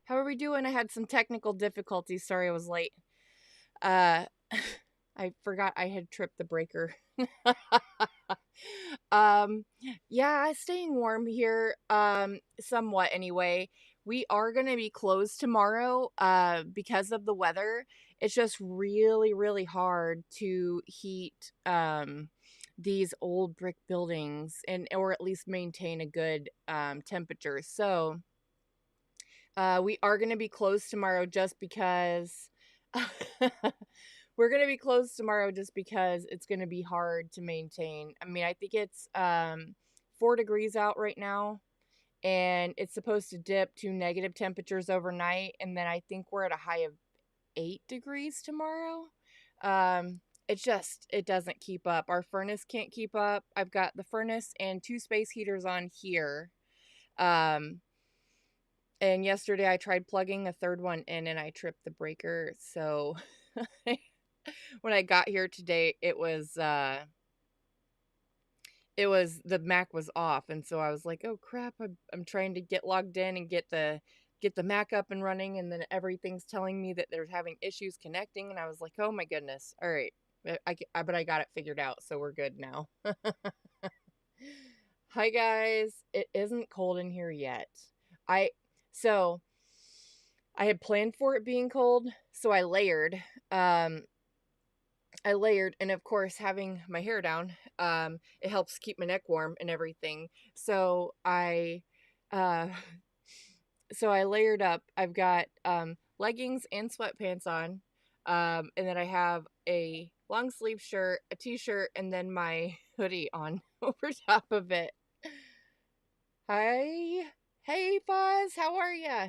How are we doing? I had some technical difficulties. Sorry I was late. Uh I forgot I had tripped the breaker. um yeah, staying warm here somewhat anyway. We are going to be closed tomorrow because of the weather. It's just really hard to heat these old brick buildings and or at least maintain a good temperature. So we are going to be closed tomorrow just because we're going to be closed tomorrow just because it's going to be hard to maintain. I mean, I think it's 4 degrees out right now, and it's supposed to dip to negative temperatures overnight, and then I think we're at a high of 8 degrees tomorrow. It doesn't keep up. Our furnace can't keep up. I've got the furnace and 2 space heaters on here. Um and yesterday I tried plugging a third one in and I tripped the breaker. So when I got here today, it was the Mac was off, and so I was like, "Oh crap, I'm trying to get logged in and get the Mac up and running, and then everything's telling me that they're having issues connecting." And I was like, "Oh my goodness. All right. But I got it figured out, so we're good now." Hi guys. It isn't cold in here yet. I so I had planned for it being cold, so I layered. And of course, having my hair down, it helps keep my neck warm and everything. So uh, I layered up. I've got leggings and sweatpants on, and then I have a long sleeve shirt, a t-shirt, and then my hoodie on over top of it. Hi, hey Foz, how are ya?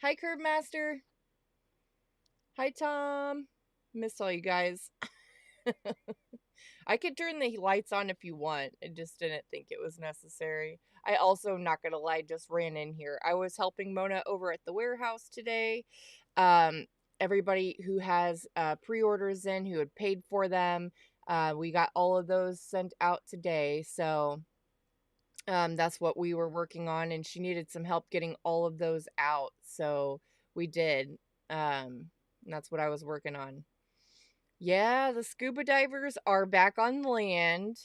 Hi Curb Master. Hi Tom. Miss all you guys. I could turn the lights on if you want. I just didn't think it was necessary. I also, not gonna lie, just ran in here. I was helping Mona over at the warehouse today. Um, Everybody who has pre-orders in, who had paid for them, we got all of those sent out today. So that's what we were working on, and she needed some help getting all of those out. So we did. That's what I was working on. Yeah, the scuba divers are back on land.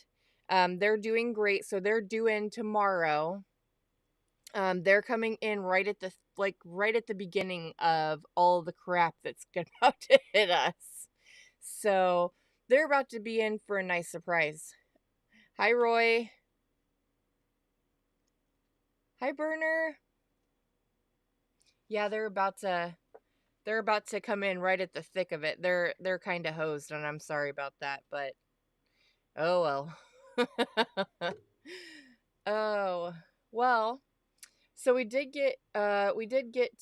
They're doing great. So they're due in tomorrow. They're coming in right at the beginning of all the crap that's about to hit us. So they're about to be in for a nice surprise. Hi, Roy. Hi, Burner. Yeah, they're about to come in right at the thick of it. They're kind of hosed, and I'm sorry about that, but oh well. Oh, well, so we did get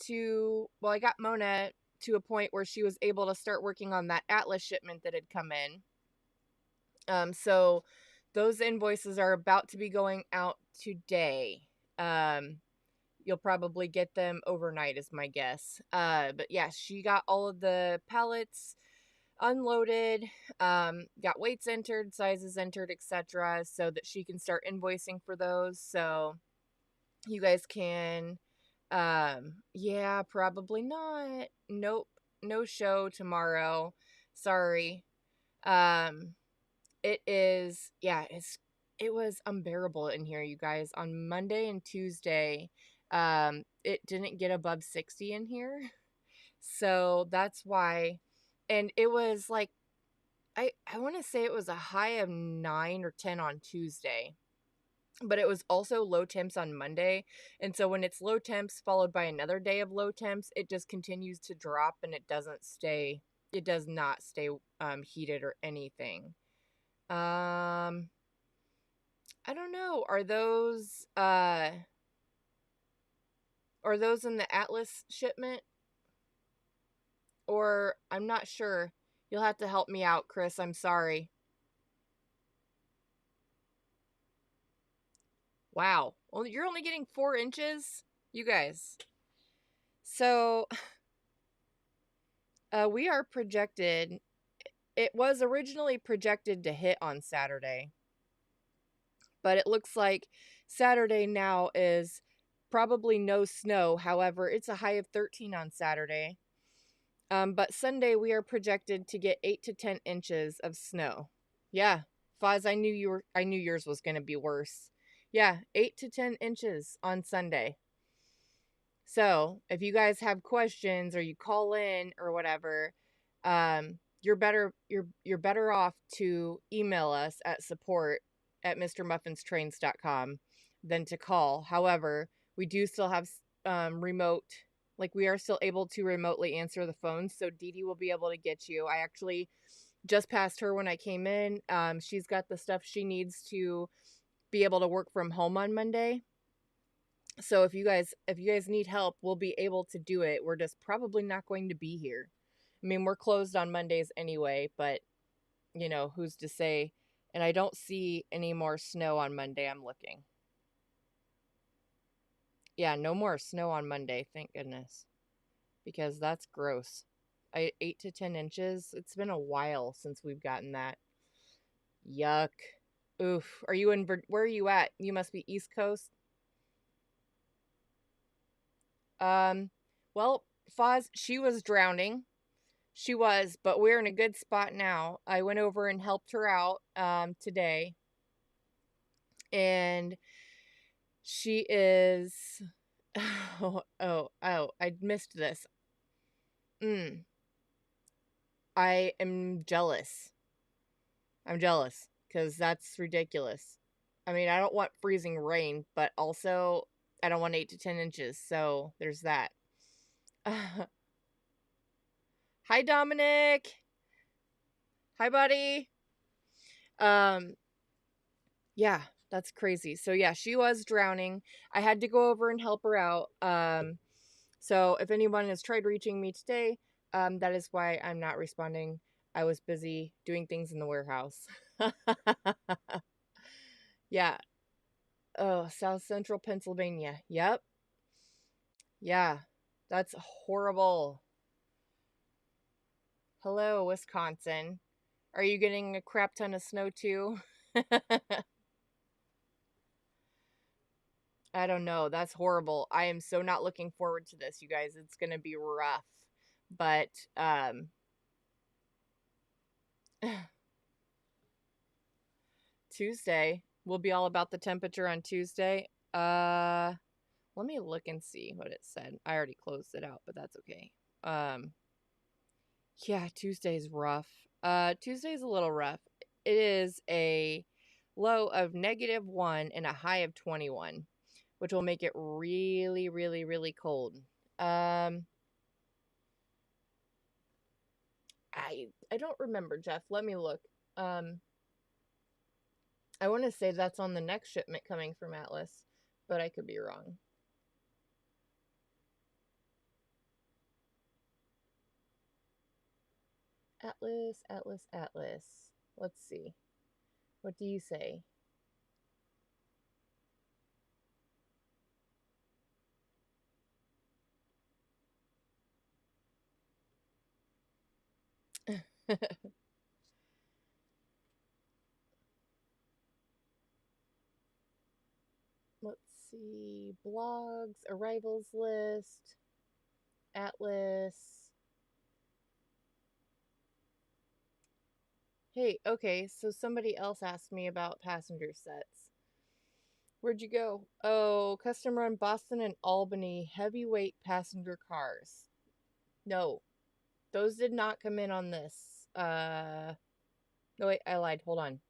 to, well, I got Mona to a point where she was able to start working on that Atlas shipment that had come in. So those invoices are about to be going out today. Um you'll probably get them overnight is my guess. But yeah, she got all of the pallets unloaded, got weights entered, sizes entered, etc., so that she can start invoicing for those. So you guys can, yeah, probably not. Nope, no show tomorrow. Sorry. Um, it was unbearable in here, you guys. On Monday and Tuesday, it didn't get above 60 in here. So that's why. And it was like, I want to say it was a high of 9 or 10 on Tuesday, but it was also low temps on Monday. And so when it's low temps followed by another day of low temps, it just continues to drop, and it does not stay heated or anything. I don't know. Are those in the Atlas shipment? Or I'm not sure. You'll have to help me out, Chris. I'm sorry. Wow. Well, you're only getting 4 inches? You guys. So, we are projected. It was originally projected to hit on Saturday, but it looks like Saturday now is probably no snow. However, it's a high of 13 on Saturday. But Sunday we are projected to get 8 to 10 inches of snow. Yeah, Foz, I knew yours was gonna be worse. Yeah, 8 to 10 inches on Sunday. So if you guys have questions or you call in or whatever, you're better off to email us at support at MrMuffinTrains.com than to call. However, we do still have remote, like we are still able to remotely answer the phone. So Dee Dee will be able to get you. I actually just passed her when I came in. She's got the stuff she needs to be able to work from home on Monday. So if you guys need help, we'll be able to do it. We're just probably not going to be here. I mean, we're closed on Mondays anyway, but you know, who's to say? And I don't see any more snow on Monday. I'm looking. Yeah, no more snow on Monday, thank goodness. Because that's gross. 8 to 10 inches. It's been a while since we've gotten that. Yuck. Oof. Are you in where are you at? You must be East Coast. Well, Foz, she was drowning. She was, but we're in a good spot now. I went over and helped her out today. And she is I missed this. I am jealous. I'm jealous cuz that's ridiculous. I mean, I don't want freezing rain, but also I don't want 8 to 10 inches. So, there's that. Hi Dominic. Hi buddy. Um Yeah, that's crazy. So yeah, she was drowning. I had to go over and help her out. So if anyone has tried reaching me today, that is why I'm not responding. I was busy doing things in the warehouse. Yeah. Oh, South Central Pennsylvania. Yep. Yeah. That's horrible. Hello, Wisconsin. Are you getting a crap ton of snow too? I don't know. That's horrible. I am so not looking forward to this, you guys. It's going to be rough. But Tuesday, we'll be all about the temperature on Tuesday. Let me look and see what it said. I already closed it out, but that's okay. Yeah, Tuesday's rough. Tuesday's a little rough. It is a low of -1 and a high of 21, which will make it really, really, really cold. I don't remember, Jeff. Let me look. I want to say that's on the next shipment coming from Atlas, but I could be wrong. Atlas, Atlas, Atlas. Let's see. What do you say? Let's see. Blogs, arrivals list, Atlas. Hey, okay, so somebody else asked me about passenger sets. Where'd you go? Oh, custom run Boston and Albany heavyweight passenger cars. No, those did not come in on this. No, wait, I lied. Hold on.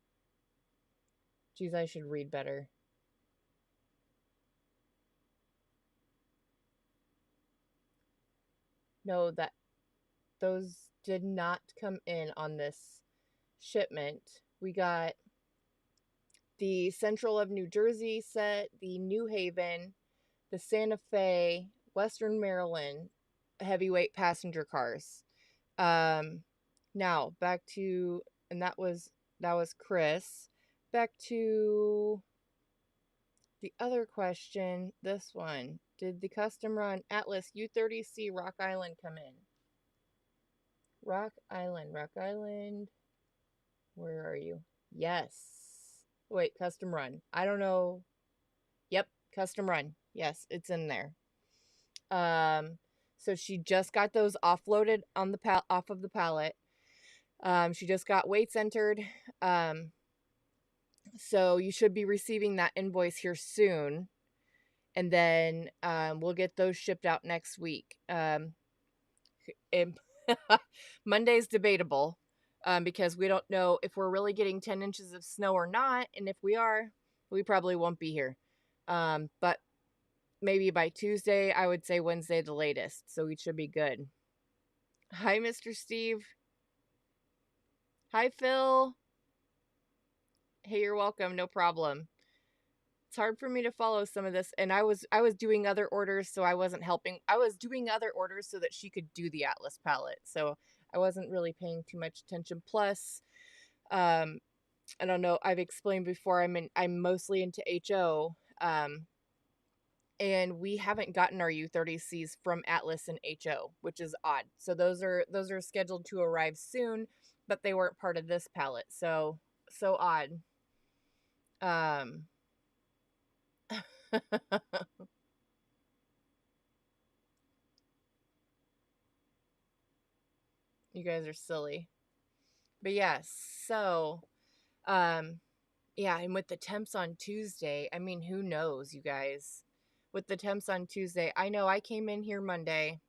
Geez, I should read better. No, those did not come in on this shipment. We got the Central of New Jersey set, the New Haven, the Santa Fe, Western Maryland heavyweight passenger cars. Now back to, and that was Chris. Back to the other question. This one, did the custom run Atlas U30C Rock Island come in? Rock Island. Where are you? Yes. Wait, custom run. I don't know. Yep, custom run. Yes, it's in there. So she just got those offloaded on the off of the pallet. She just got weights entered. Um, so you should be receiving that invoice here soon, and then we'll get those shipped out next week. It, Monday's debatable because we don't know if we're really getting 10 inches of snow or not, and if we are, we probably won't be here. But maybe by Tuesday, I would say Wednesday the latest, so we should be good. Hi, Mr. Steve. Hi, Phil. Hey, you're welcome. No problem. It's hard for me to follow some of this, and I was doing other orders, so I wasn't helping. I was doing other orders so that she could do the Atlas palette, so I wasn't really paying too much attention. Plus, um, I don't know. I've explained before. I'm mostly into HO, and we haven't gotten our U30Cs from Atlas and HO, which is odd. So those are scheduled to arrive soon, but they weren't part of this palette. So odd. Um you guys are silly. But yes, so um yeah, and with the temps on Tuesday, I mean, who knows, you guys? With the temps on Tuesday, I know I came in here Monday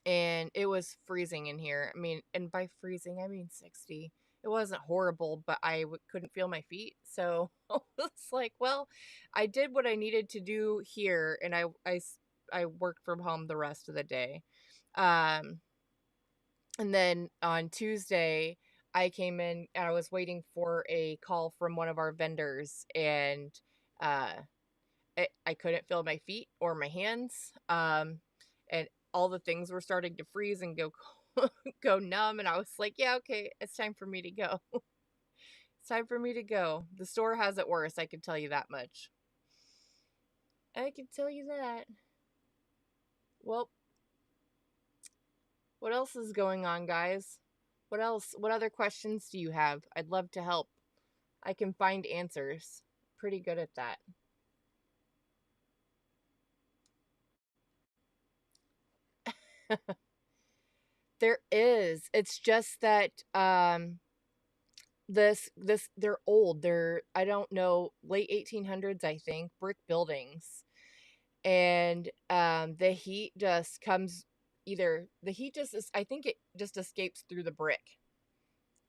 and it was freezing in here. I mean, and by freezing, I mean 60. It wasn't horrible, but I couldn't feel my feet. So it's like, well, I did what I needed to do here, and I worked from home the rest of the day. Um, and then on Tuesday, I came in and I was waiting for a call from one of our vendors, and uh, I couldn't feel my feet or my hands. And all the things were starting to freeze and go go numb. And I was like, yeah, okay, it's time for me to go. It's time for me to go. The store has it worse. I can tell you that much. I can tell you that. Well, what else is going on, guys? What else? What other questions do you have? I'd love to help. I can find answers. Pretty good at that. There is. It's just that this they're old. They're, I don't know, late 1800s, I think, brick buildings. And the heat just comes, either the heat just is, I think it just escapes through the brick.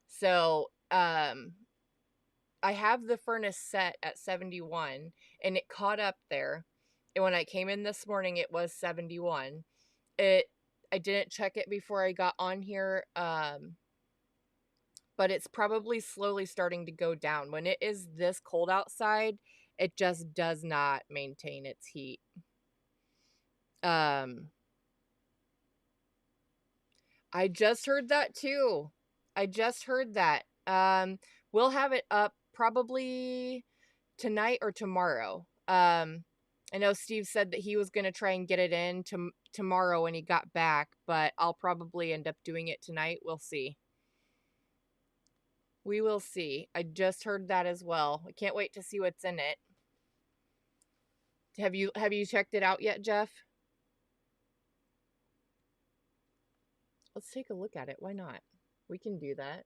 So, I have the furnace set at 71, and it caught up there. And when I came in this morning, it was 71. It I didn't check it before I got on here, but it's probably slowly starting to go down. When it is this cold outside, it just does not maintain its heat. Um, I just heard that too. I just heard that. We'll have it up probably tonight or tomorrow. I know Steve said that he was going to try and get it in tomorrow when he got back, but I'll probably end up doing it tonight. We'll see. We will see. I just heard that as well. I can't wait to see what's in it. Have you checked it out yet, Jeff? Let's take a look at it. Why not? We can do that.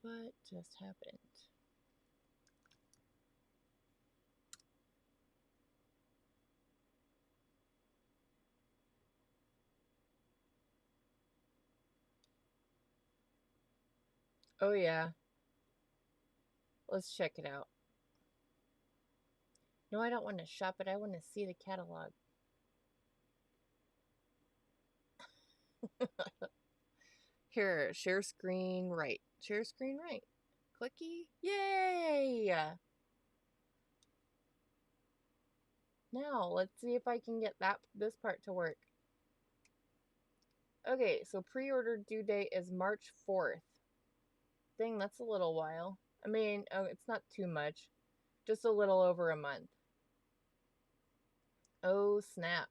What just happened? Oh yeah. Let's check it out. No, I don't want to shop it. I want to see the catalog. Here, share screen right. Share screen right. Clicky. Yay! Now, let's see if I can get this part to work. Okay, so pre-order due date is March 4th. Dang, that's a little while. I mean, oh, it's not too much. Just a little over a month. Oh, snap.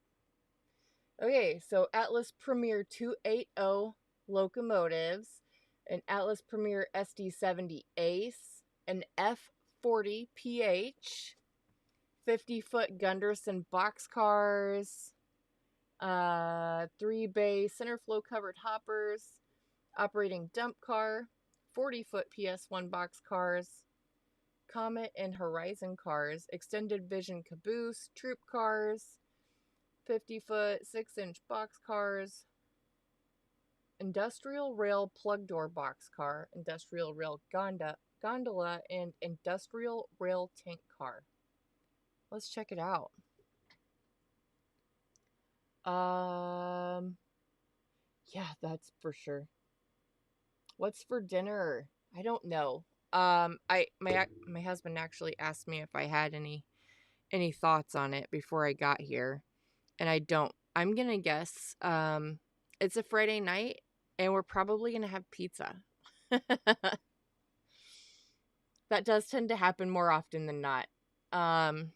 Okay, so Atlas Premier 280 locomotives, an Atlas Premier SD70 Ace, an F40 PH, 50-foot Gunderson boxcars, 3-bay center flow covered hoppers, operating dump car, 40-foot PS1 boxcars, Comet and Horizon cars, extended vision caboose, troop cars, 50-foot 6-inch boxcars, industrial rail plug door boxcar, industrial rail gondola, and industrial rail tank car. Let's check it out. Yeah, that's for sure. What's for dinner? I don't know. My husband actually asked me if I had any thoughts on it before I got here, and I don't. I'm gonna guess it's a Friday night, and we're probably gonna have pizza. That does tend to happen more often than not. Um,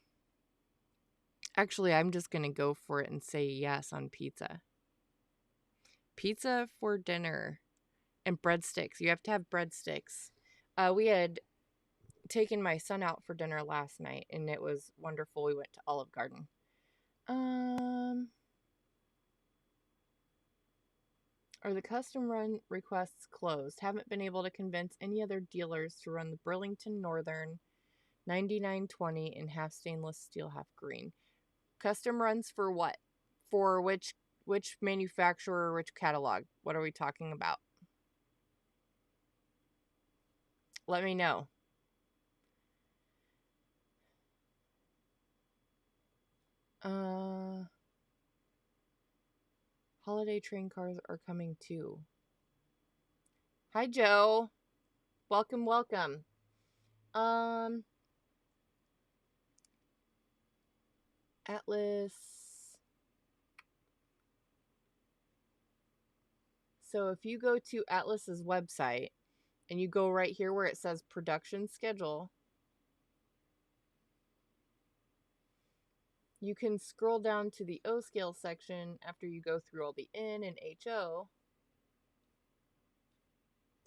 Actually, I'm just gonna go for it and say yes on pizza. Pizza for dinner. And breadsticks. You have to have breadsticks. We had taken my son out for dinner last night, and it was wonderful. We went to Olive Garden. Are the custom run requests closed? Haven't been able to convince any other dealers to run the Burlington Northern 9920 in half stainless steel, half green. Custom runs for what? For which manufacturer, which catalog? What are we talking about? Let me know. Holiday train cars are coming too. Hi, Joe. Welcome, welcome. Atlas. So if you go to Atlas's website and you go right here where it says production schedule, you can scroll down to the O scale section after you go through all the N and HO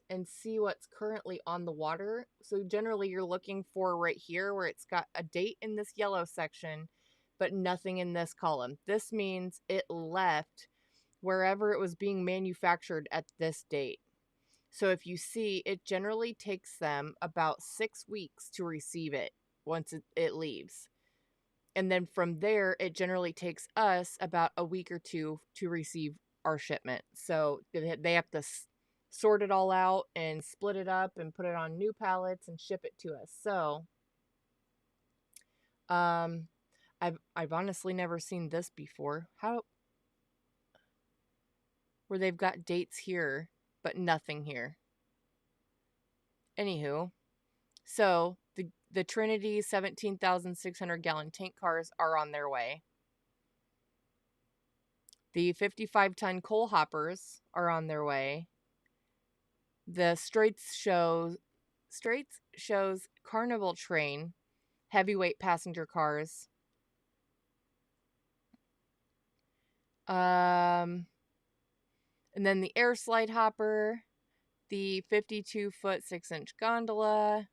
and see what's currently on the water. So generally you're looking for right here where it's got a date in this yellow section, but nothing in this column. This means it left wherever it was being manufactured at this date. So if you see, it generally takes them about 6 weeks to receive it once it leaves. And then from there, it generally takes us about a week or two to receive our shipment. So they have to sort it all out and split it up and put it on new pallets and ship it to us. So I've honestly never seen this before. Where they've got dates here, but nothing here. Anywho, so the Trinity 17,600 gallon tank cars are on their way. The 55-ton coal hoppers are on their way. The Straits shows Carnival train heavyweight passenger cars. And then the air slide hopper, the 52-foot 6-inch gondola.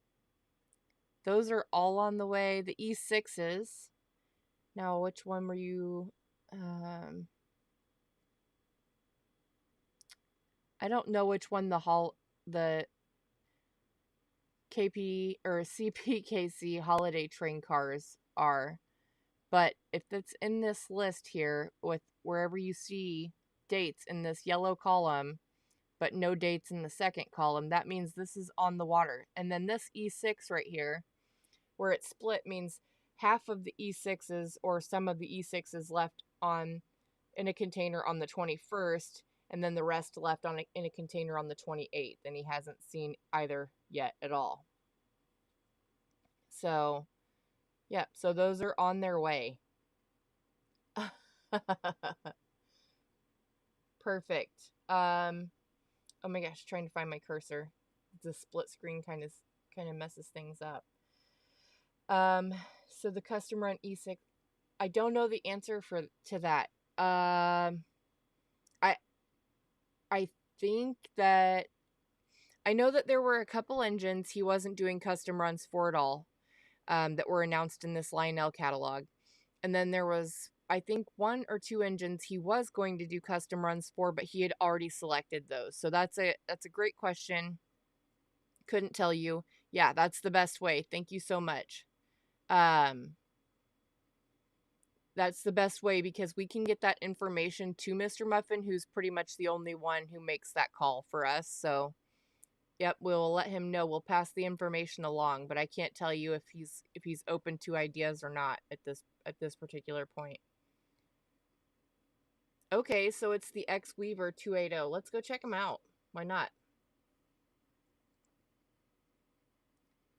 Those are all on the way. The E6s. Now, which one were you? I don't know which one the KP or CPKC holiday train cars are. But if it's in this list here, with wherever you see dates in this yellow column, but no dates in the second column, that means this is on the water. And then this E6 right here, where it's split, means half of the E6s or some of the E6s left in a container on the 21st, and then the rest left in a container on the 28th, and he hasn't seen either yet at all. So, yeah, so those are on their way. Perfect. Oh my gosh, trying to find my cursor. The split screen kind of messes things up. So the custom run E6, I don't know the answer to that. Um, I I think that I know that there were a couple engines he wasn't doing custom runs for at all, that were announced in this Lionel catalog. And then there was, I think, one or two engines he was going to do custom runs for, but he had already selected those. So that's a great question. Couldn't tell you. Yeah, that's the best way. Thank you so much. Um, that's the best way because we can get that information to Mr. Muffin, who's pretty much the only one who makes that call for us. So, yep, we'll let him know. We'll pass the information along, but I can't tell you if he's open to ideas or not at this particular point. Okay, so it's the X Weaver 280. Let's go check him out. Why not?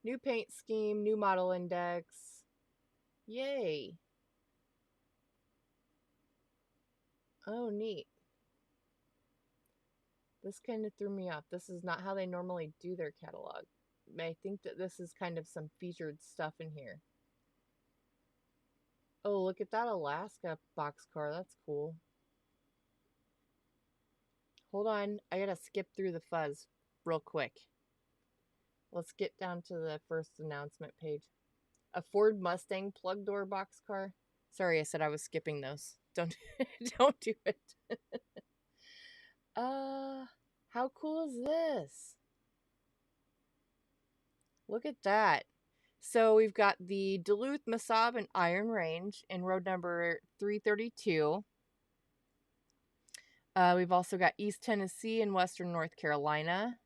New paint scheme, new model index. Yay. Oh, neat. This kind of threw me off. This is not how they normally do their catalog. I think that this is kind of some featured stuff in here. Oh, look at that Alaska boxcar. That's cool. Hold on. I gotta skip through the fuzz real quick. Let's get down to the first announcement page. A Ford Mustang plug door boxcar. Sorry, I said I was skipping those. Don't don't do it. How cool is this? Look at that. So we've got the Duluth, Mesab, and Iron Range in road number 332. We've also got East Tennessee and Western North Carolina.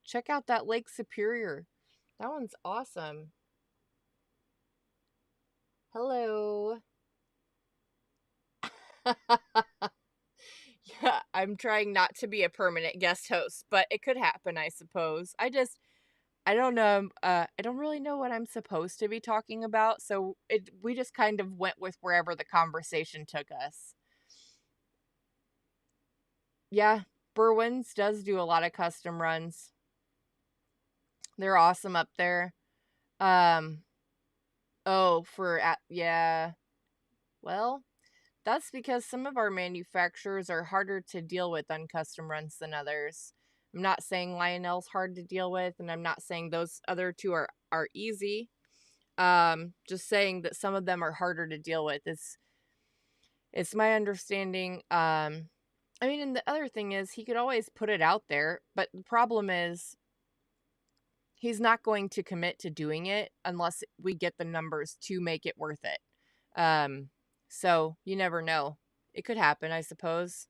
Check out that Lake Superior. That one's awesome. Hello. Yeah, I'm trying not to be a permanent guest host, but it could happen, I suppose. I don't know. I don't really know what I'm supposed to be talking about, so we just kind of went with wherever the conversation took us. Yeah, Berwyn's does do a lot of custom runs. They're awesome up there. Um, oh, yeah. Well, that's because some of our manufacturers are harder to deal with on custom runs than others. I'm not saying Lionel's hard to deal with, and I'm not saying those other two are easy. Just saying that some of them are harder to deal with. It's my understanding. I mean, and the other thing is he could always put it out there, but the problem is he's not going to commit to doing it unless we get the numbers to make it worth it. So you never know. It could happen, I suppose.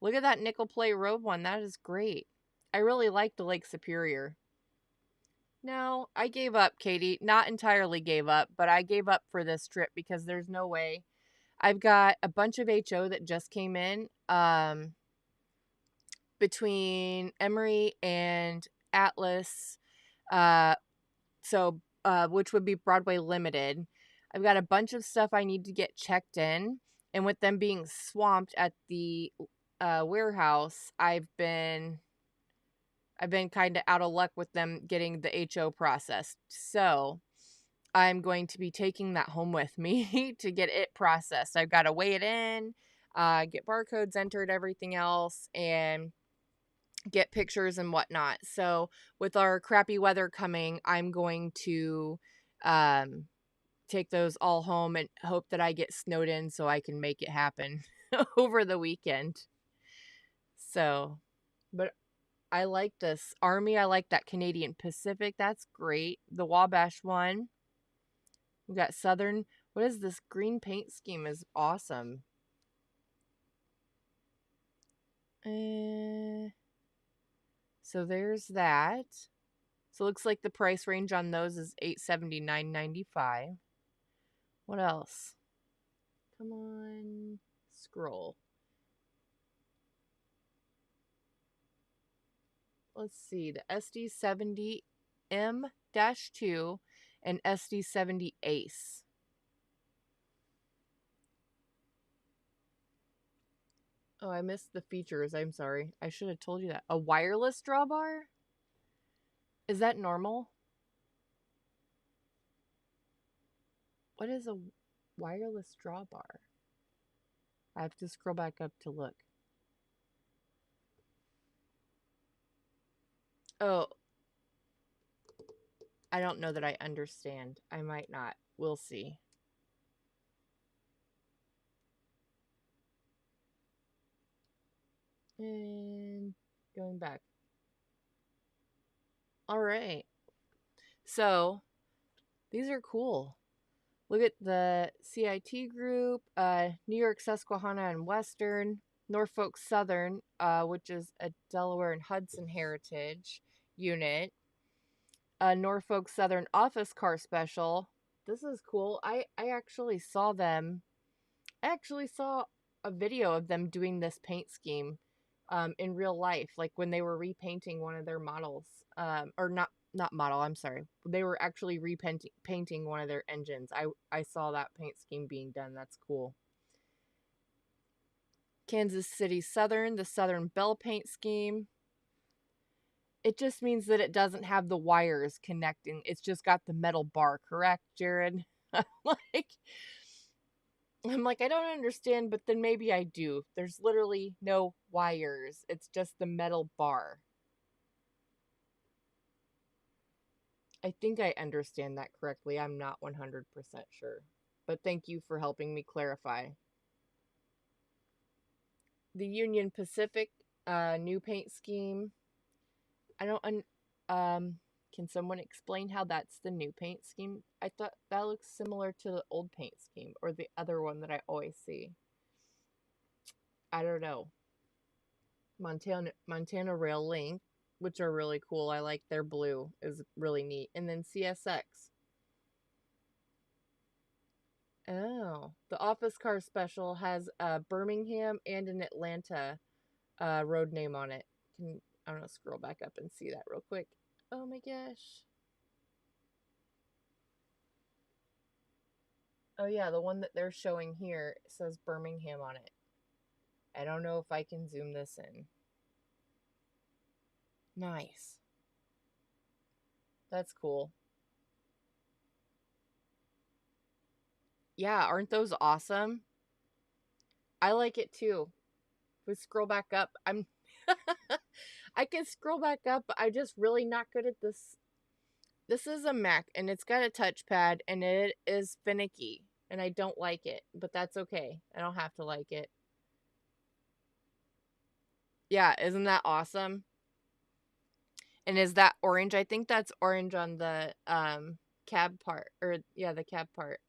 Look at that nickel plate robe one. That is great. I really like the Lake Superior. No, I gave up, Katie. Not entirely gave up, but I gave up for this trip because there's no way. I've got a bunch of HO that just came in between Emory and Atlas. Uh, which would be Broadway Limited. I've got a bunch of stuff I need to get checked in, and with them being swamped at the warehouse, I've been kind of out of luck with them getting the HO processed. So I'm going to be taking that home with me to get it processed. I've got to weigh it in, get barcodes entered, everything else, and get pictures and whatnot. So with our crappy weather coming, I'm going to take those all home and hope that I get snowed in so I can make it happen over the weekend. So, but I like this Army. I like that Canadian Pacific. That's great. The Wabash one. We got Southern. What is this green paint scheme? Is awesome. So there's that. So it looks like the price range on those is $879.95. What else? Come on, scroll. Let's see, the SD70M-2 and SD70 Ace. Oh, I missed the features. I'm sorry. I should have told you that. A wireless drawbar? Is that normal? What is a wireless drawbar? I have to scroll back up to look. Oh, I don't know that I understand. I might not. We'll see. And going back. All right. So these are cool. Look at the CIT group, New York, Susquehanna, and Western, Norfolk Southern, which is a Delaware and Hudson heritage unit, Norfolk Southern office car special. This is cool. I actually saw them. I actually saw a video of them doing this paint scheme in real life, like when they were repainting one of their models, or not model. I'm sorry, they were actually painting one of their engines. I saw that paint scheme being done. That's cool. Kansas City Southern, the Southern Bell paint scheme. It just means that it doesn't have the wires connecting. It's just got the metal bar, correct, Jared? like I'm like, I don't understand, but then maybe I do. There's literally no wires. It's just the metal bar. I think I understand that correctly. I'm not 100% sure. But thank you for helping me clarify. The Union Pacific new paint scheme. I don't can someone explain how that's the new paint scheme? I thought that looks similar to the old paint scheme or the other one that I always see. I don't know. Montana Rail Link, which are really cool. I like their blue, is really neat. And then CSX. Oh, the office car special has a Birmingham and an Atlanta road name on it. I'm gonna scroll back up and see that real quick. Oh my gosh. Oh yeah, the one that they're showing here says Birmingham on it. I don't know if I can zoom this in. Nice. That's cool. Yeah, aren't those awesome? I like it too. If we scroll back up, I can scroll back up, but I'm just really not good at this. This is a Mac and it's got a touchpad and it is finicky and I don't like it, but that's okay. I don't have to like it. Yeah, isn't that awesome? And is that orange? I think that's orange on the cab part, or yeah, the cab part.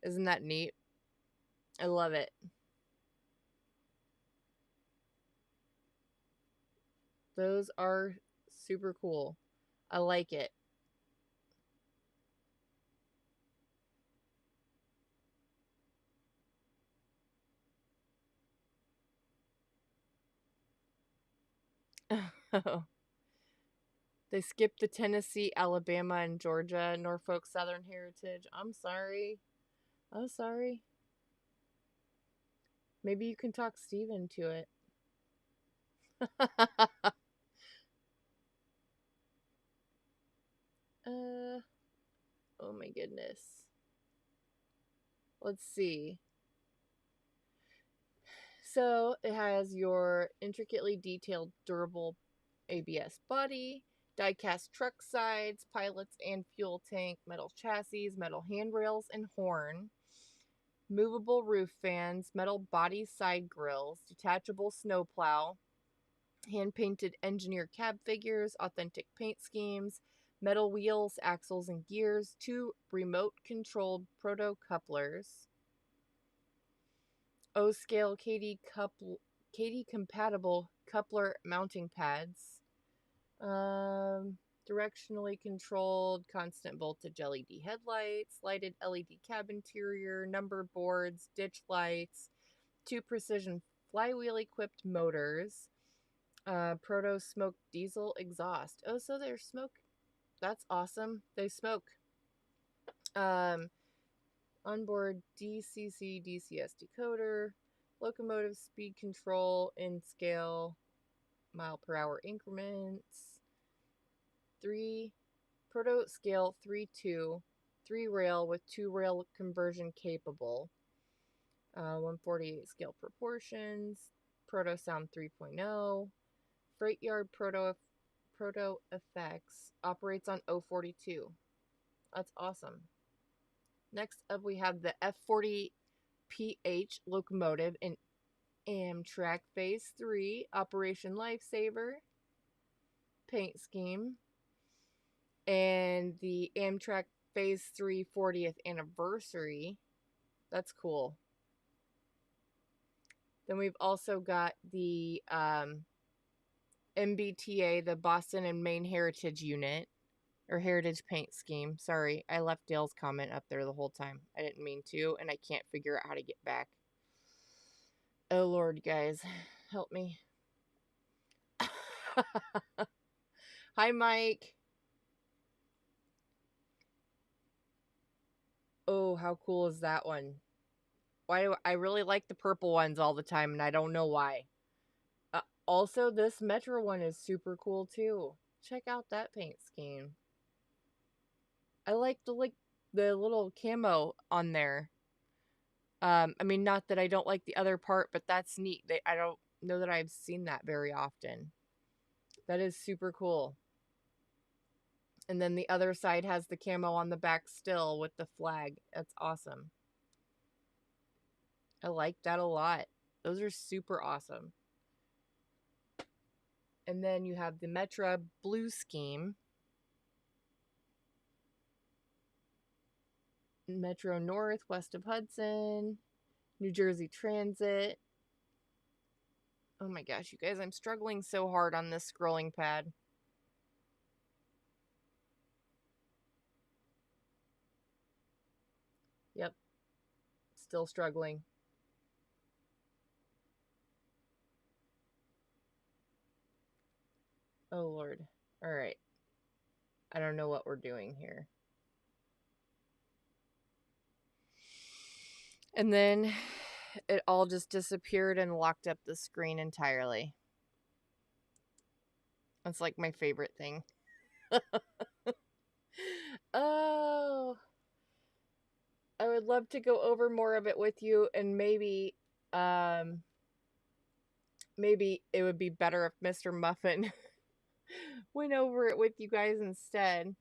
Isn't that neat? I love it. Those are super cool. I like it. They skipped the Tennessee, Alabama, and Georgia, Norfolk Southern Heritage. I'm sorry. I'm sorry. Maybe you can talk Steve into it. uh, oh my goodness. Let's see. So it has your intricately detailed, durable ABS body, die-cast truck sides, pilots and fuel tank, metal chassis, metal handrails and horn, movable roof fans, metal body side grills, detachable snowplow, hand-painted engineer cab figures, authentic paint schemes, metal wheels, axles, and gears, 2 remote-controlled proto-couplers, O-scale KD compatible coupler mounting pads, directionally controlled constant voltage LED headlights, lighted LED cab interior, number boards, ditch lights, 2 precision flywheel equipped motors, proto smoke diesel exhaust. Oh, so there's smoke. That's awesome. They smoke. Um, onboard DCC DCS decoder, locomotive speed control in scale mile per hour increments, 3 proto scale 3 2, 3 rail with 2 rail conversion capable, 148 scale proportions, proto sound 3.0, freight yard proto effects, operates on 042. That's awesome. Next up, we have the F40PH locomotive in Amtrak Phase 3, Operation Lifesaver, paint scheme, and the Amtrak Phase 3 40th anniversary. That's cool. Then we've also got the MBTA, the Boston and Maine Heritage Unit, or Heritage Paint Scheme. Sorry, I left Dale's comment up there the whole time. I didn't mean to, and I can't figure out how to get back. Oh, Lord, guys. Help me. Hi, Mike. Oh, how cool is that one? Why do I really like the purple ones all the time, and I don't know why. Also, this Metro one is super cool, too. Check out that paint scheme. I like the little camo on there. I mean, not that I don't like the other part, but that's neat. I don't know that I've seen that very often. That is super cool. And then the other side has the camo on the back still with the flag. That's awesome. I like that a lot. Those are super awesome. And then you have the Metra blue scheme. Metro North, west of Hudson. New Jersey Transit. Oh my gosh, you guys, I'm struggling so hard on this scrolling pad. Yep. Still struggling. Oh, Lord. All right. I don't know what we're doing here. And then it all just disappeared and locked up the screen entirely. That's like my favorite thing. Oh, I would love to go over more of it with you, and maybe it would be better if Mr. Muffin went over it with you guys instead.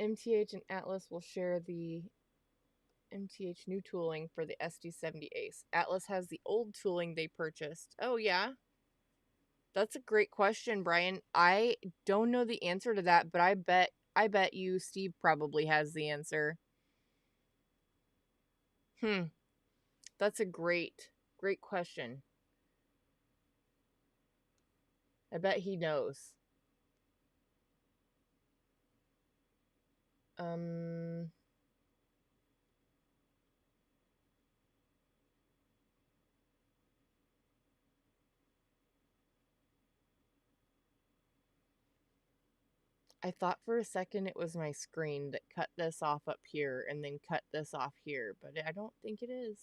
MTH and Atlas will share the MTH new tooling for the SD70 Ace. Atlas has the old tooling they purchased. Oh, yeah? That's a great question, Brian. I don't know the answer to that, but I bet you Steve probably has the answer. That's a great question. I bet he knows. I thought for a second it was my screen that cut this off up here and then cut this off here, but I don't think it is.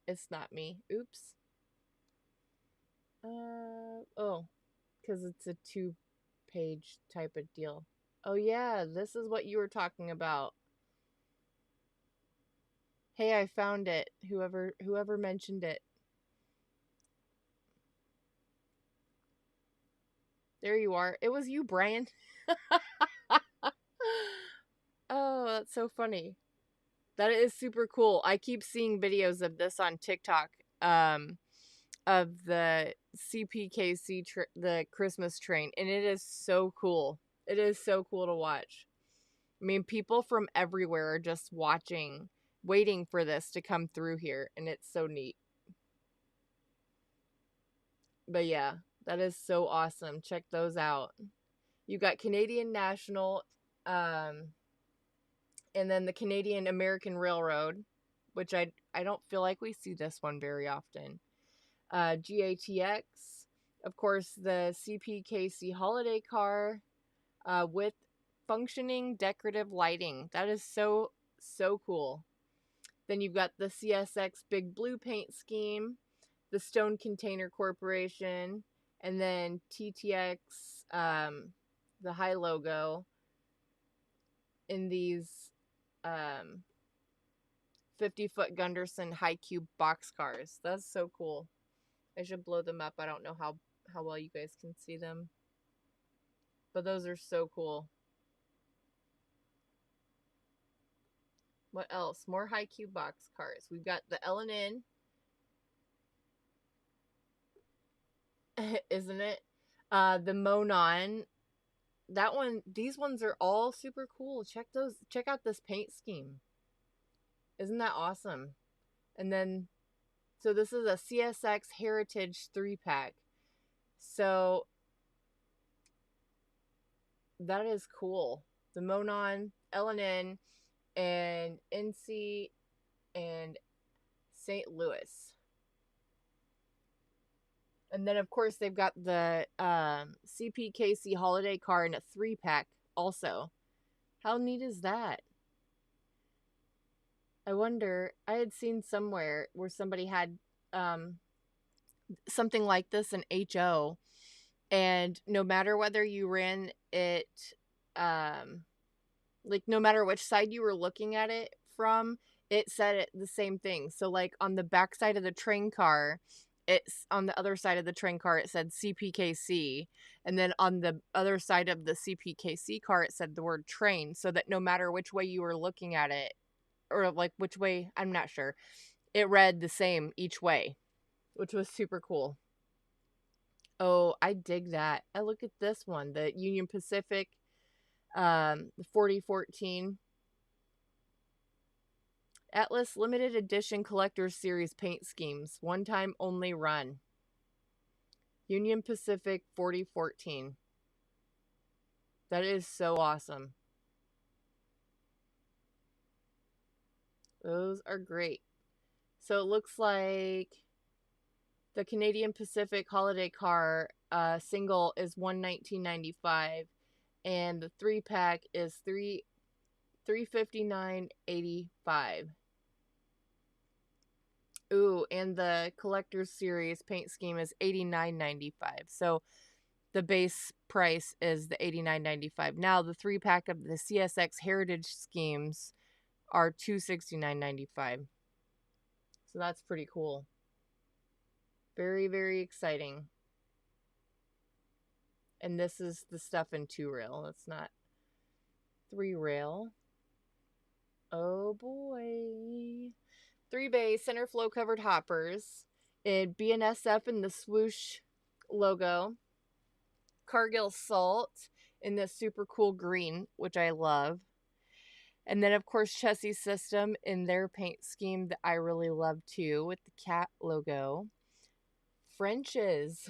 It's not me. Oops. Oh, because it's a 2-page type of deal. Oh yeah, this is what you were talking about. Hey, I found it. Whoever mentioned it. There you are. It was you, Brian. Oh, that's so funny. That is super cool. I keep seeing videos of this on TikTok. Of the CPKC the Christmas train, and it is so cool. It is so cool to watch. I mean, people from everywhere are just watching, waiting for this to come through here, and it's so neat. But yeah, that is so awesome. Check those out. You got Canadian National, and then the Canadian American Railroad, which I don't feel like we see this one very often. GATX, of course, the CPKC holiday car with functioning decorative lighting. That is so cool. Then you've got the CSX Big Blue paint scheme, the Stone Container Corporation, and then TTX, the high logo in these 50-foot Gunderson high cube boxcars. That's so cool. I should blow them up. I don't know how well you guys can see them. But those are so cool. What else? More high cube boxcars. We've got the L&N. Isn't it? The Monon. That one, these ones are all super cool. Check out this paint scheme. Isn't that awesome? And then, so this is a CSX Heritage 3-pack. So, that is cool. The Monon, L&N, and NC, and St. Louis. And then, of course, they've got the CPKC Holiday Car in a 3-pack also. How neat is that? I wonder, I had seen somewhere where somebody had something like this in HO, and no matter whether you ran it, like no matter which side you were looking at it from, it said it the same thing. So like on the back side of the train car, it's on the other side of the train car, it said CPKC. And then on the other side of the CPKC car, it said the word train, so that no matter which way you were looking at it, or like which way, I'm not sure, it read the same each way, which was super cool. Oh, I dig that. I look at this one, the Union Pacific, the 4014 Atlas Limited Edition Collector's Series paint schemes. One time only run. Union Pacific 4014. That is so awesome. Those are great. So it looks like the Canadian Pacific Holiday Car single is $119.95, and the 3-pack is $359.85. Ooh, and the Collector's Series paint scheme is $89.95. So the base price is the $89.95. Now the 3-pack of the CSX Heritage schemes are $269.95. So that's pretty cool. Very, very exciting. And this is the stuff in 2-rail. It's not 3-rail. Oh boy. 3-bay center flow covered hoppers in BNSF in the swoosh logo. Cargill Salt in the super cool green, which I love. And then, of course, Chessie System in their paint scheme that I really love too, with the cat logo. French's.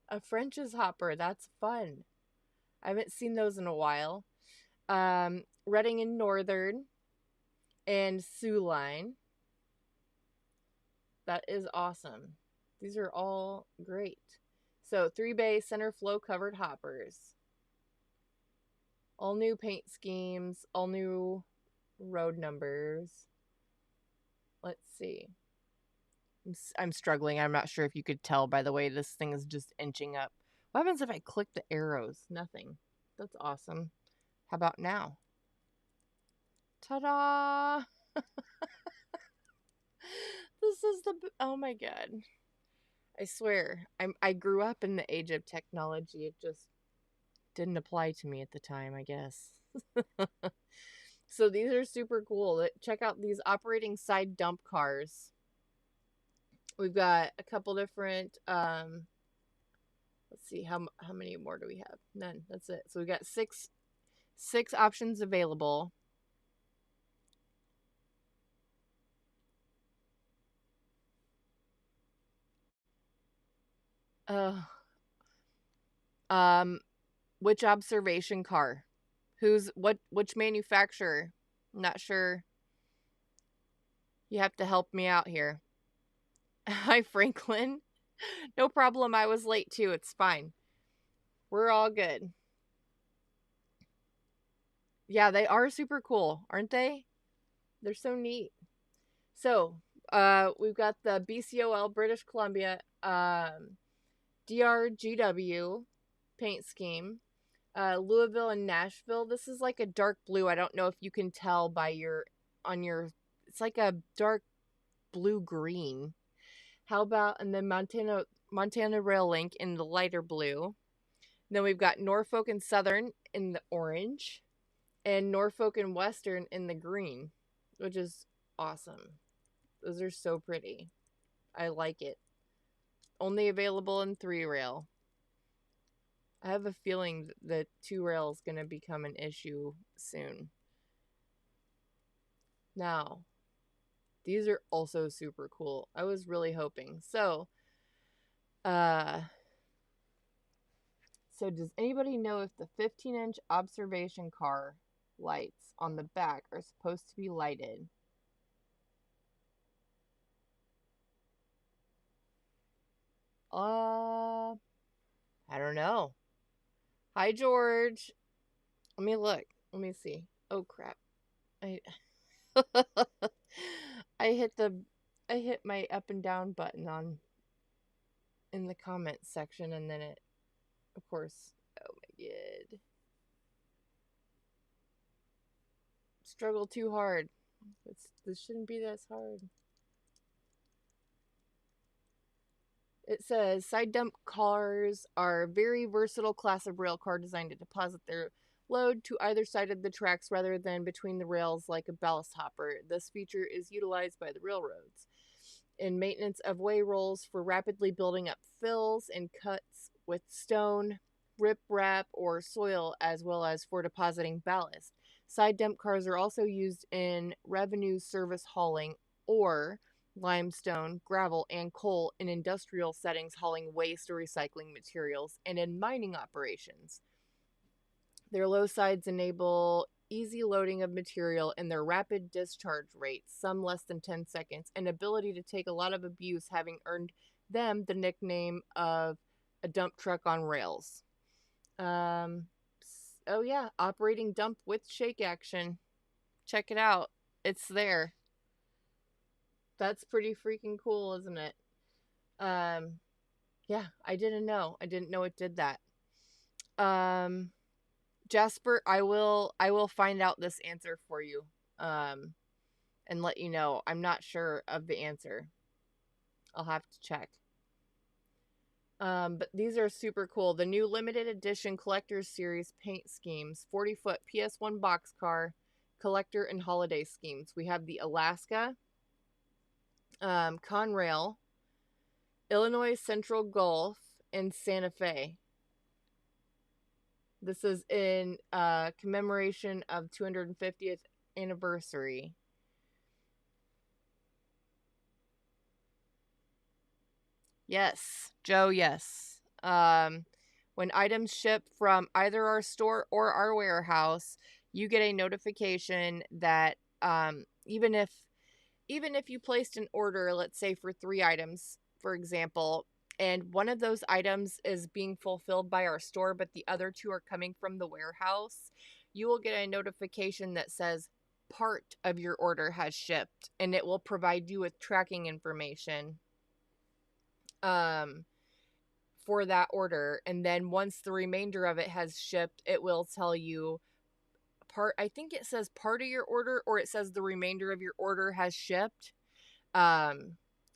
A French's hopper. That's fun. I haven't seen those in a while. Reading and Northern and Sioux Line. That is awesome. These are all great. So 3-bay center flow covered hoppers. All new paint schemes. All new road numbers. Let's see. I'm struggling. I'm not sure if you could tell by the way this thing is just inching up. What happens if I click the arrows? Nothing. That's awesome. How about now? Ta-da! This is the... Oh my god. I swear. I grew up in the age of technology. It just didn't apply to me at the time, I guess. So these are super cool. Check out these operating side dump cars. We've got a couple different, let's see, how many more do we have? None. That's it. So we've got six options available. Which observation car? Which manufacturer? I'm not sure. You have to help me out here. Hi, Franklin. No problem. I was late too. It's fine. We're all good. Yeah, they are super cool, aren't they? They're so neat. So, we've got the BCOL British Columbia DRGW paint scheme. Louisville and Nashville. This is like a dark blue. I don't know if you can tell by on your it's like a dark blue-green. How about, and then Montana Rail Link in the lighter blue. Then we've got Norfolk and Southern in the orange, and Norfolk and Western in the green, which is awesome. Those are so pretty. I like it. Only available in 3-rail. I have a feeling that 2-rail is going to become an issue soon. Now, these are also super cool. I was really hoping. So does anybody know if the 15-inch observation car lights on the back are supposed to be lighted? I don't know. Hi, George. Let me look. Let me see. Oh crap. I I hit my up and down button on in the comments section, and then it, of course, oh my god. Struggle too hard. This shouldn't be this hard. It says side dump cars are a very versatile class of rail car designed to deposit their load to either side of the tracks rather than between the rails like a ballast hopper. This feature is utilized by the railroads in maintenance of way rolls for rapidly building up fills and cuts with stone, riprap, or soil, as well as for depositing ballast. Side dump cars are also used in revenue service hauling or limestone, gravel, and coal in industrial settings hauling waste or recycling materials, and in mining operations. Their low sides enable easy loading of material and their rapid discharge rates, some less than 10 seconds, and ability to take a lot of abuse, having earned them the nickname of a dump truck on rails. Oh yeah, operating dump with shake action. Check it out. It's there. That's pretty freaking cool, isn't it? Yeah, I didn't know. I didn't know it did that. Jasper, I will find out this answer for you. And let you know. I'm not sure of the answer. I'll have to check. But these are super cool. The new limited edition collector's series paint schemes, 40-foot PS1 boxcar, collector and holiday schemes. We have the Alaska, Conrail, Illinois Central Gulf, and Santa Fe. This is in commemoration of 250th anniversary. Yes, Joe, yes. When items ship from either our store or our warehouse, you get a notification that even if you placed an order, let's say for 3 items, for example, and one of those items is being fulfilled by our store, but the other 2 are coming from the warehouse, you will get a notification that says part of your order has shipped, and it will provide you with tracking information for that order. And then once the remainder of it has shipped, it will tell you I think it says part of your order, or it says the remainder of your order has shipped.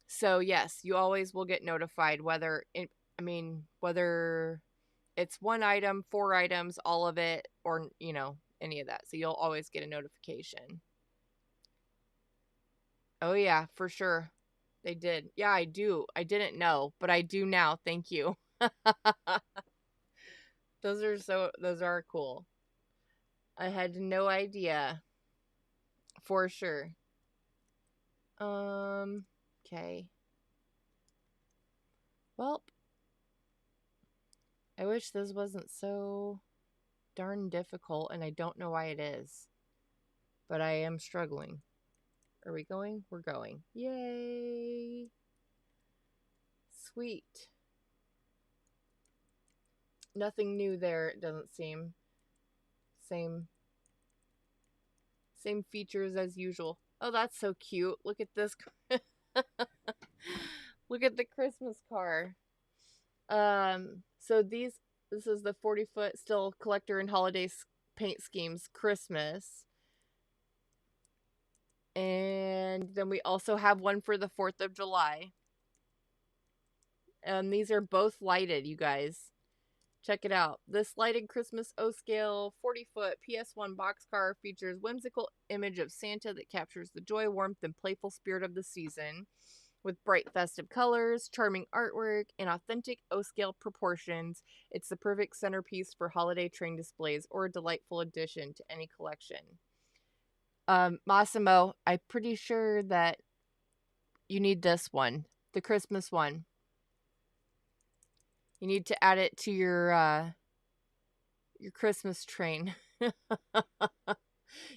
So yes, you always will get notified whether it's 1 item, 4 items, all of it, or any of that. So you'll always get a notification. Oh yeah, for sure. They did. Yeah, I do. I didn't know, but I do now. Thank you. Those are cool. I had no idea. For sure. Okay. Well, I wish this wasn't so darn difficult, and I don't know why it is. But I am struggling. Are we going? We're going. Yay! Sweet. Nothing new there, it doesn't seem. Same features as usual. Oh, that's so cute. Look at this. Look at the Christmas car. So this is the 40-foot still collector and holiday paint schemes Christmas. And then we also have one for the 4th of July. And these are both lighted, you guys. Check it out. This lighted Christmas O-scale 40-foot PS1 boxcar features whimsical image of Santa that captures the joy, warmth, and playful spirit of the season. With bright festive colors, charming artwork, and authentic O-scale proportions, it's the perfect centerpiece for holiday train displays or a delightful addition to any collection. Massimo, I'm pretty sure that you need this one, the Christmas one. You need to add it to your Christmas train.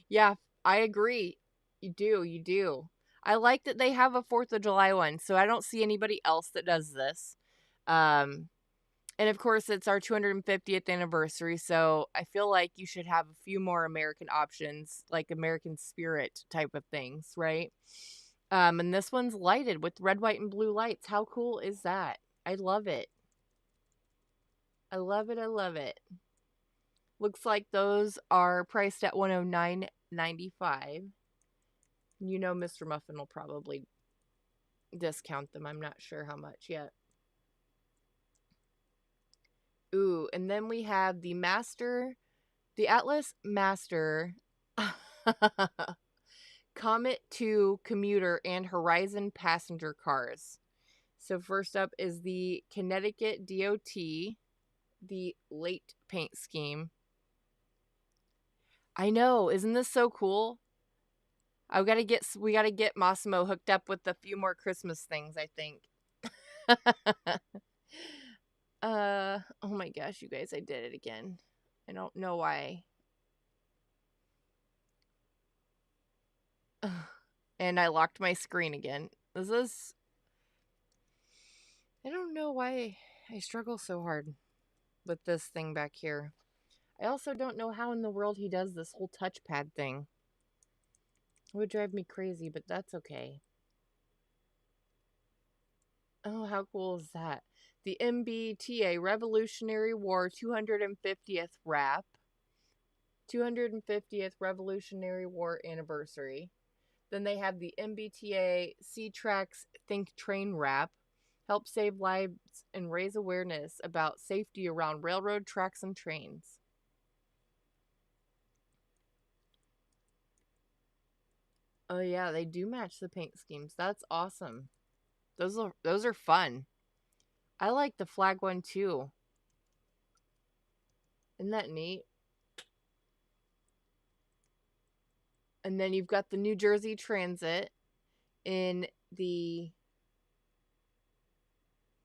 Yeah, I agree. You do. I like that they have a 4th of July one, so I don't see anybody else that does this. And of course, it's our 250th anniversary, so I feel like you should have a few more American options, like American Spirit type of things, right? And this one's lighted with red, white, and blue lights. How cool is that? I love it. I love it. I love it. Looks like those are priced at $109.95. You know Mr. Muffin will probably discount them. I'm not sure how much yet. Ooh, and then we have the Atlas Master Comet 2 commuter and Horizon passenger cars. So first up is the Connecticut DOT, the late paint scheme. I know, isn't this so cool? We gotta get Massimo hooked up with a few more Christmas things, I think. Oh my gosh, you guys, I did it again. I don't know why. And I locked my screen again. I don't know why I struggle so hard with this thing back here. I also don't know how in the world he does this whole touchpad thing. It would drive me crazy, but that's okay. Oh, how cool is that? The MBTA Revolutionary War 250th wrap. 250th Revolutionary War anniversary. Then they have the MBTA C-Trax Think Train wrap. Help save lives and raise awareness about safety around railroad tracks and trains. Oh yeah, they do match the paint schemes. That's awesome. Those are fun. I like the flag one too. Isn't that neat? And then you've got the New Jersey Transit in the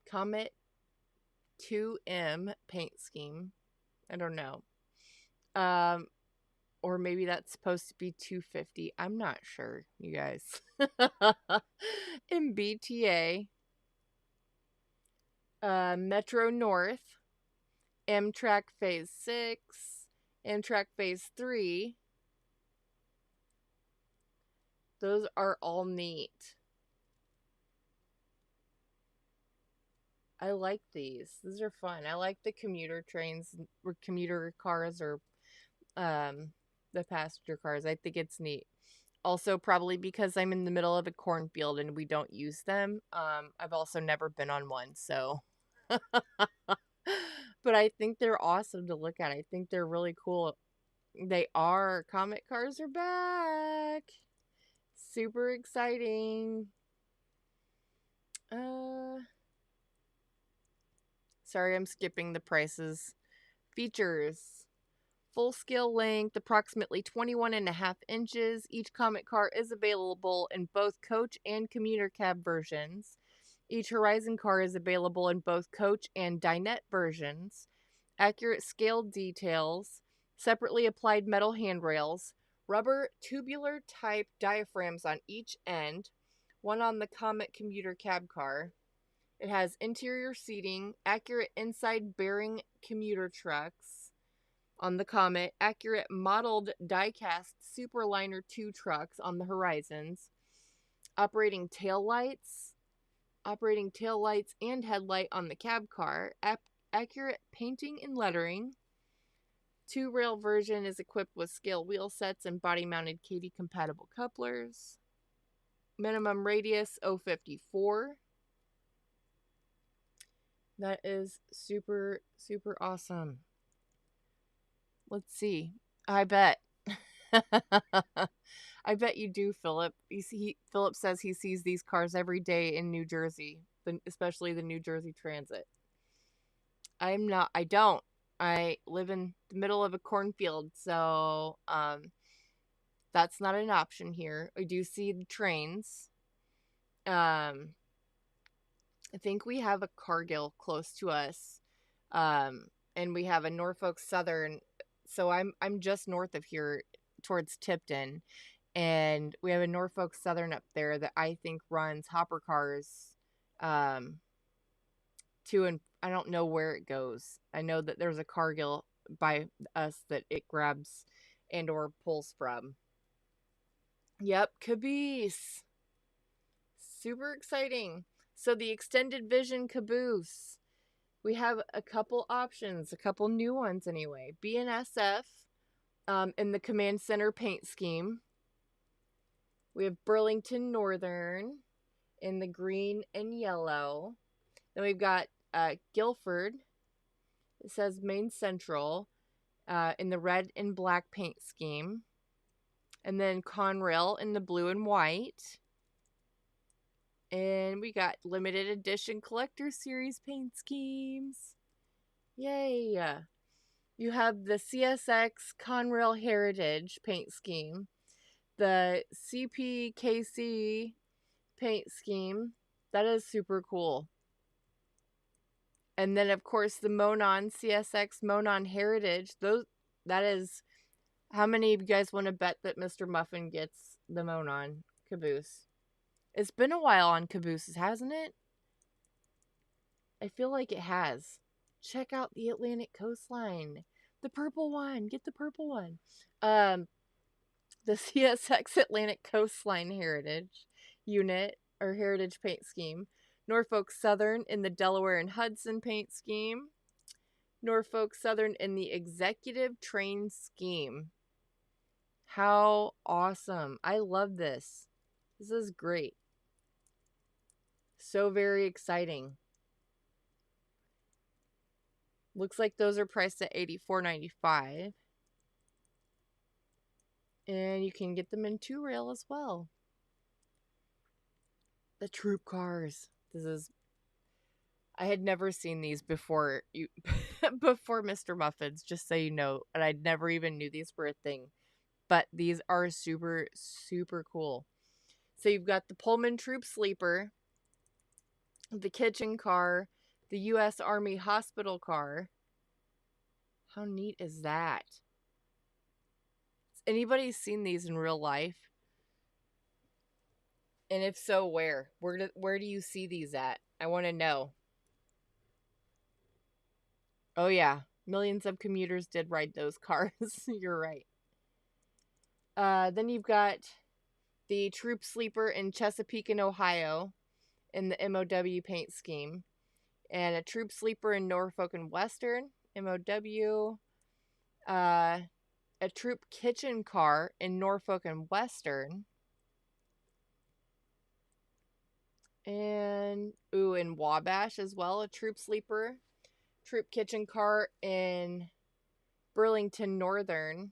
Comet 2M paint scheme. I don't know. Or maybe that's supposed to be 250. I'm not sure, you guys. In BTA, Metro North, Amtrak Phase 6, Amtrak Phase 3. Those are all neat. I like these. These are fun. I like the commuter trains or commuter cars or the passenger cars. I think it's neat. Also, probably because I'm in the middle of a cornfield and we don't use them. I've also never been on one, so. But I think they're awesome to look at. I think they're really cool. They are. Comet cars are back. Super exciting. Sorry, I'm skipping the prices. Features. Full scale length, approximately 21.5 inches. Each Comet car is available in both coach and commuter cab versions. Each Horizon car is available in both coach and dinette versions. Accurate scaled details, separately applied metal handrails, rubber tubular type diaphragms on each end, one on the Comet commuter cab car. It has interior seating, accurate inside bearing commuter trucks on the Comet, accurate modeled die-cast Superliner 2 trucks on the Horizons, operating taillights and headlight on the cab car, accurate painting and lettering. 2-rail version is equipped with scale wheel sets and body-mounted Kadee compatible couplers. Minimum radius 054. That is super, super awesome. Let's see. I bet. I bet you do, Philip. Philip says he sees these cars every day in New Jersey, especially the New Jersey Transit. I'm not. I don't. I live in the middle of a cornfield, so that's not an option here. I do see the trains. Um, I think we have a Cargill close to us, and we have a Norfolk Southern. So I'm just north of here, towards Tipton, and we have a Norfolk Southern up there that I think runs hopper cars, um, to, and I don't know where it goes. I know that there's a Cargill by us that it grabs and or pulls from. Yep, Caboose. Super exciting. So the extended vision caboose. We have a couple options, a couple new ones anyway. BNSF, in the Command Center paint scheme. We have Burlington Northern in the green and yellow. Then we've got Guilford. It says Main Central, in the red and black paint scheme. And then Conrail in the blue and white. And we got limited edition collector series paint schemes. Yay! You have the CSX Conrail Heritage paint scheme, the CPKC paint scheme. That is super cool. And then of course the Monon CSX Monon Heritage. That is, how many of you guys want to bet that Mr. Muffin gets the Monon caboose? It's been a while on cabooses, hasn't it? I feel like it has. Check out the Atlantic coastline. The purple one. Get the purple one. The CSX Atlantic Coastline Heritage Unit, or Heritage Paint Scheme. Norfolk Southern in the Delaware and Hudson Paint Scheme. Norfolk Southern in the Executive Train Scheme. How awesome. I love this. This is great. So very exciting. Looks like those are priced at $84.95. And you can get them in 2-rail as well. The troop cars. I had never seen these before before Mr. Muffins, just so you know, and I never even knew these were a thing. But these are super, super cool. So you've got the Pullman Troop Sleeper, the kitchen car, the U.S. Army hospital car. How neat is that? Has anybody seen these in real life? And if so, where? Where do you see these at? I want to know. Oh yeah, millions of commuters did ride those cars. You're right. Then you've got the Troop Sleeper in Chesapeake and Ohio in the MOW paint scheme, and a Troop Sleeper in Norfolk and Western MOW. A Troop Kitchen car in Norfolk and Western. And in Wabash as well, a Troop Sleeper. Troop Kitchen car in Burlington Northern.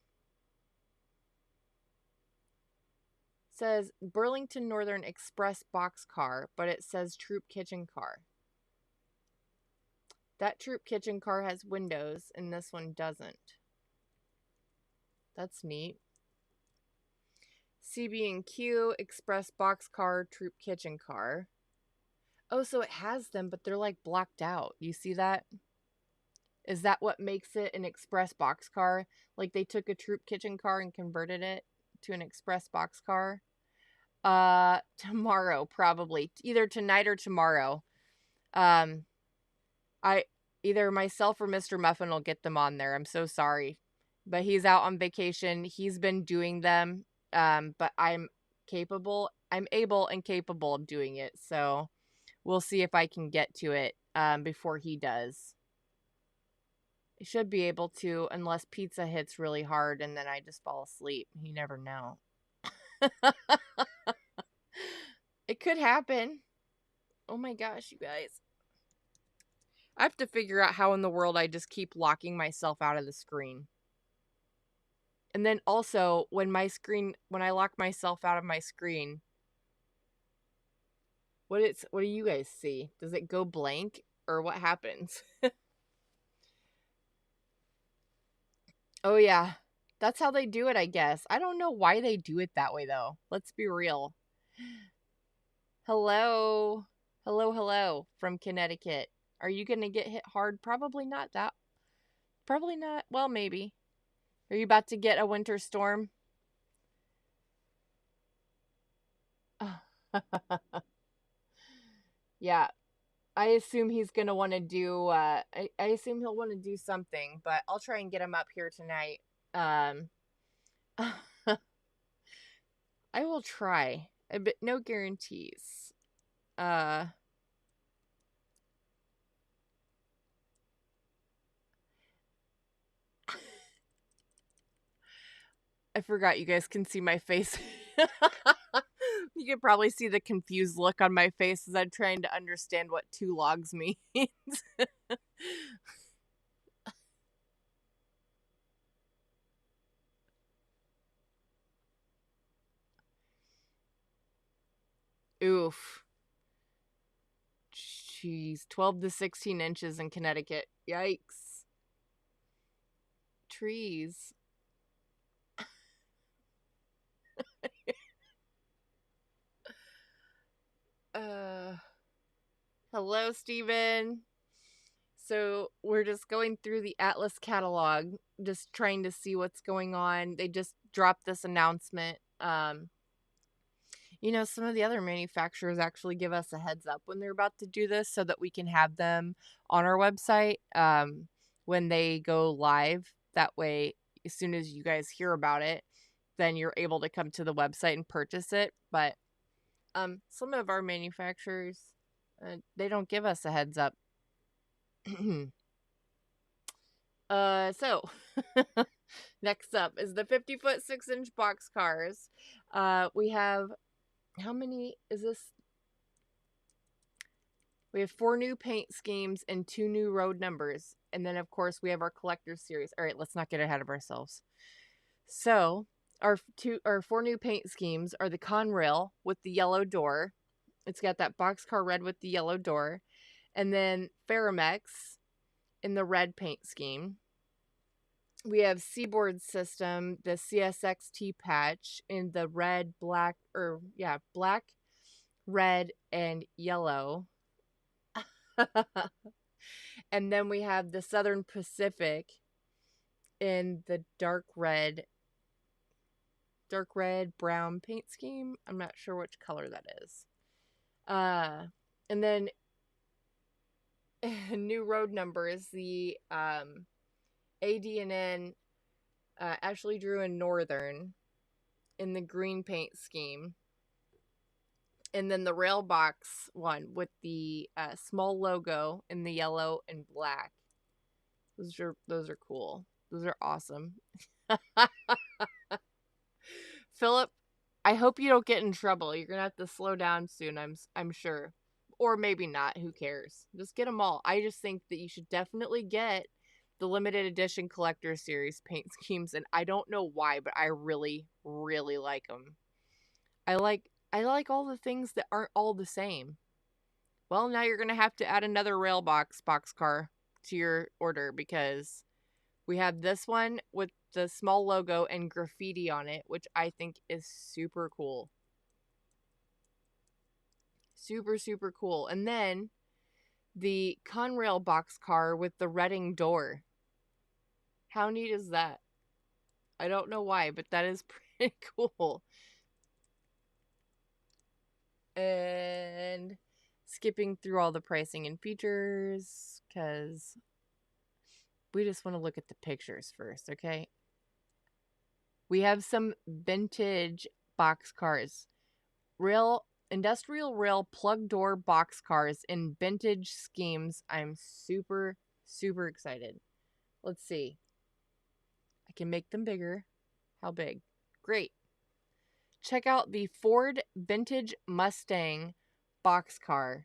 It says Burlington Northern Express boxcar, but it says Troop Kitchen car. That Troop Kitchen car has windows, and this one doesn't. That's neat. CB&Q Express boxcar Troop Kitchen car. Oh, so it has them, but they're like blocked out. You see that? Is that what makes it an express boxcar? Like they took a Troop Kitchen car and converted it to an express boxcar? Tomorrow, probably. Either tonight or tomorrow. Either myself or Mr. Muffin will get them on there. I'm so sorry. But he's out on vacation. He's been doing them. But I'm able and capable of doing it. So we'll see if I can get to it before he does. I should be able to, unless pizza hits really hard and then I just fall asleep. You never know. It could happen. Oh my gosh, you guys. I have to figure out how in the world I just keep locking myself out of the screen. And then also, when I lock myself out of my screen, what do you guys see? Does it go blank or what happens? Oh yeah. That's how they do it, I guess. I don't know why they do it that way though. Let's be real. Hello. Hello from Connecticut. Are you going to get hit hard? Probably not that. Probably not. Well, maybe. Are you about to get a winter storm? Yeah. I assume he's going to want to do I assume he'll want to do something, but I'll try and get him up here tonight. Um I will try. But no guarantees. Uh I forgot you guys can see my face. You can probably see the confused look on my face as I'm trying to understand what 2 logs means. Oof. Jeez. 12 to 16 inches in Connecticut. Yikes. Trees. Uh, Hello, Steven. So we're just going through the Atlas catalog, just trying to see what's going on. They just dropped this announcement. Some of the other manufacturers actually give us a heads up when they're about to do this so that we can have them on our website when they go live. That way, as soon as you guys hear about it, then you're able to come to the website and purchase it. But some of our manufacturers, they don't give us a heads up. So next up is the 50-foot 6-inch boxcars. We have, how many is this? We have 4 new paint schemes and 2 new road numbers. And then, of course, we have our collector's series. All right, let's not get ahead of ourselves. So, our 4 new paint schemes are the Conrail with the yellow door. It's got that boxcar red with the yellow door. And then Faramex in the red paint scheme. We have Seaboard System, the CSXT patch in the black, red, and yellow. And then we have the Southern Pacific in the dark red, brown paint scheme. I'm not sure which color that is. And then new road numbers, the AD&N Ashley Drew and Northern in the green paint scheme. And then the rail box one with the small logo in the yellow and black. Those are cool. Those are awesome. Philip, I hope you don't get in trouble. You're gonna have to slow down soon. I'm sure, or maybe not. Who cares? Just get them all. I just think that you should definitely get the limited edition collector series paint schemes, and I don't know why, but I really, really like them. I like all the things that aren't all the same. Well, now you're gonna have to add another rail boxcar to your order because we have this one with the small logo and graffiti on it, which I think is super cool. Super, super cool. And then the Conrail boxcar with the Reading door. How neat is that? I don't know why, but that is pretty cool. And skipping through all the pricing and features because we just want to look at the pictures first, okay? We have some vintage boxcars. Industrial rail plug door boxcars in vintage schemes. I'm super, super excited. Let's see. I can make them bigger. How big? Great. check out the Ford Vintage Mustang boxcar.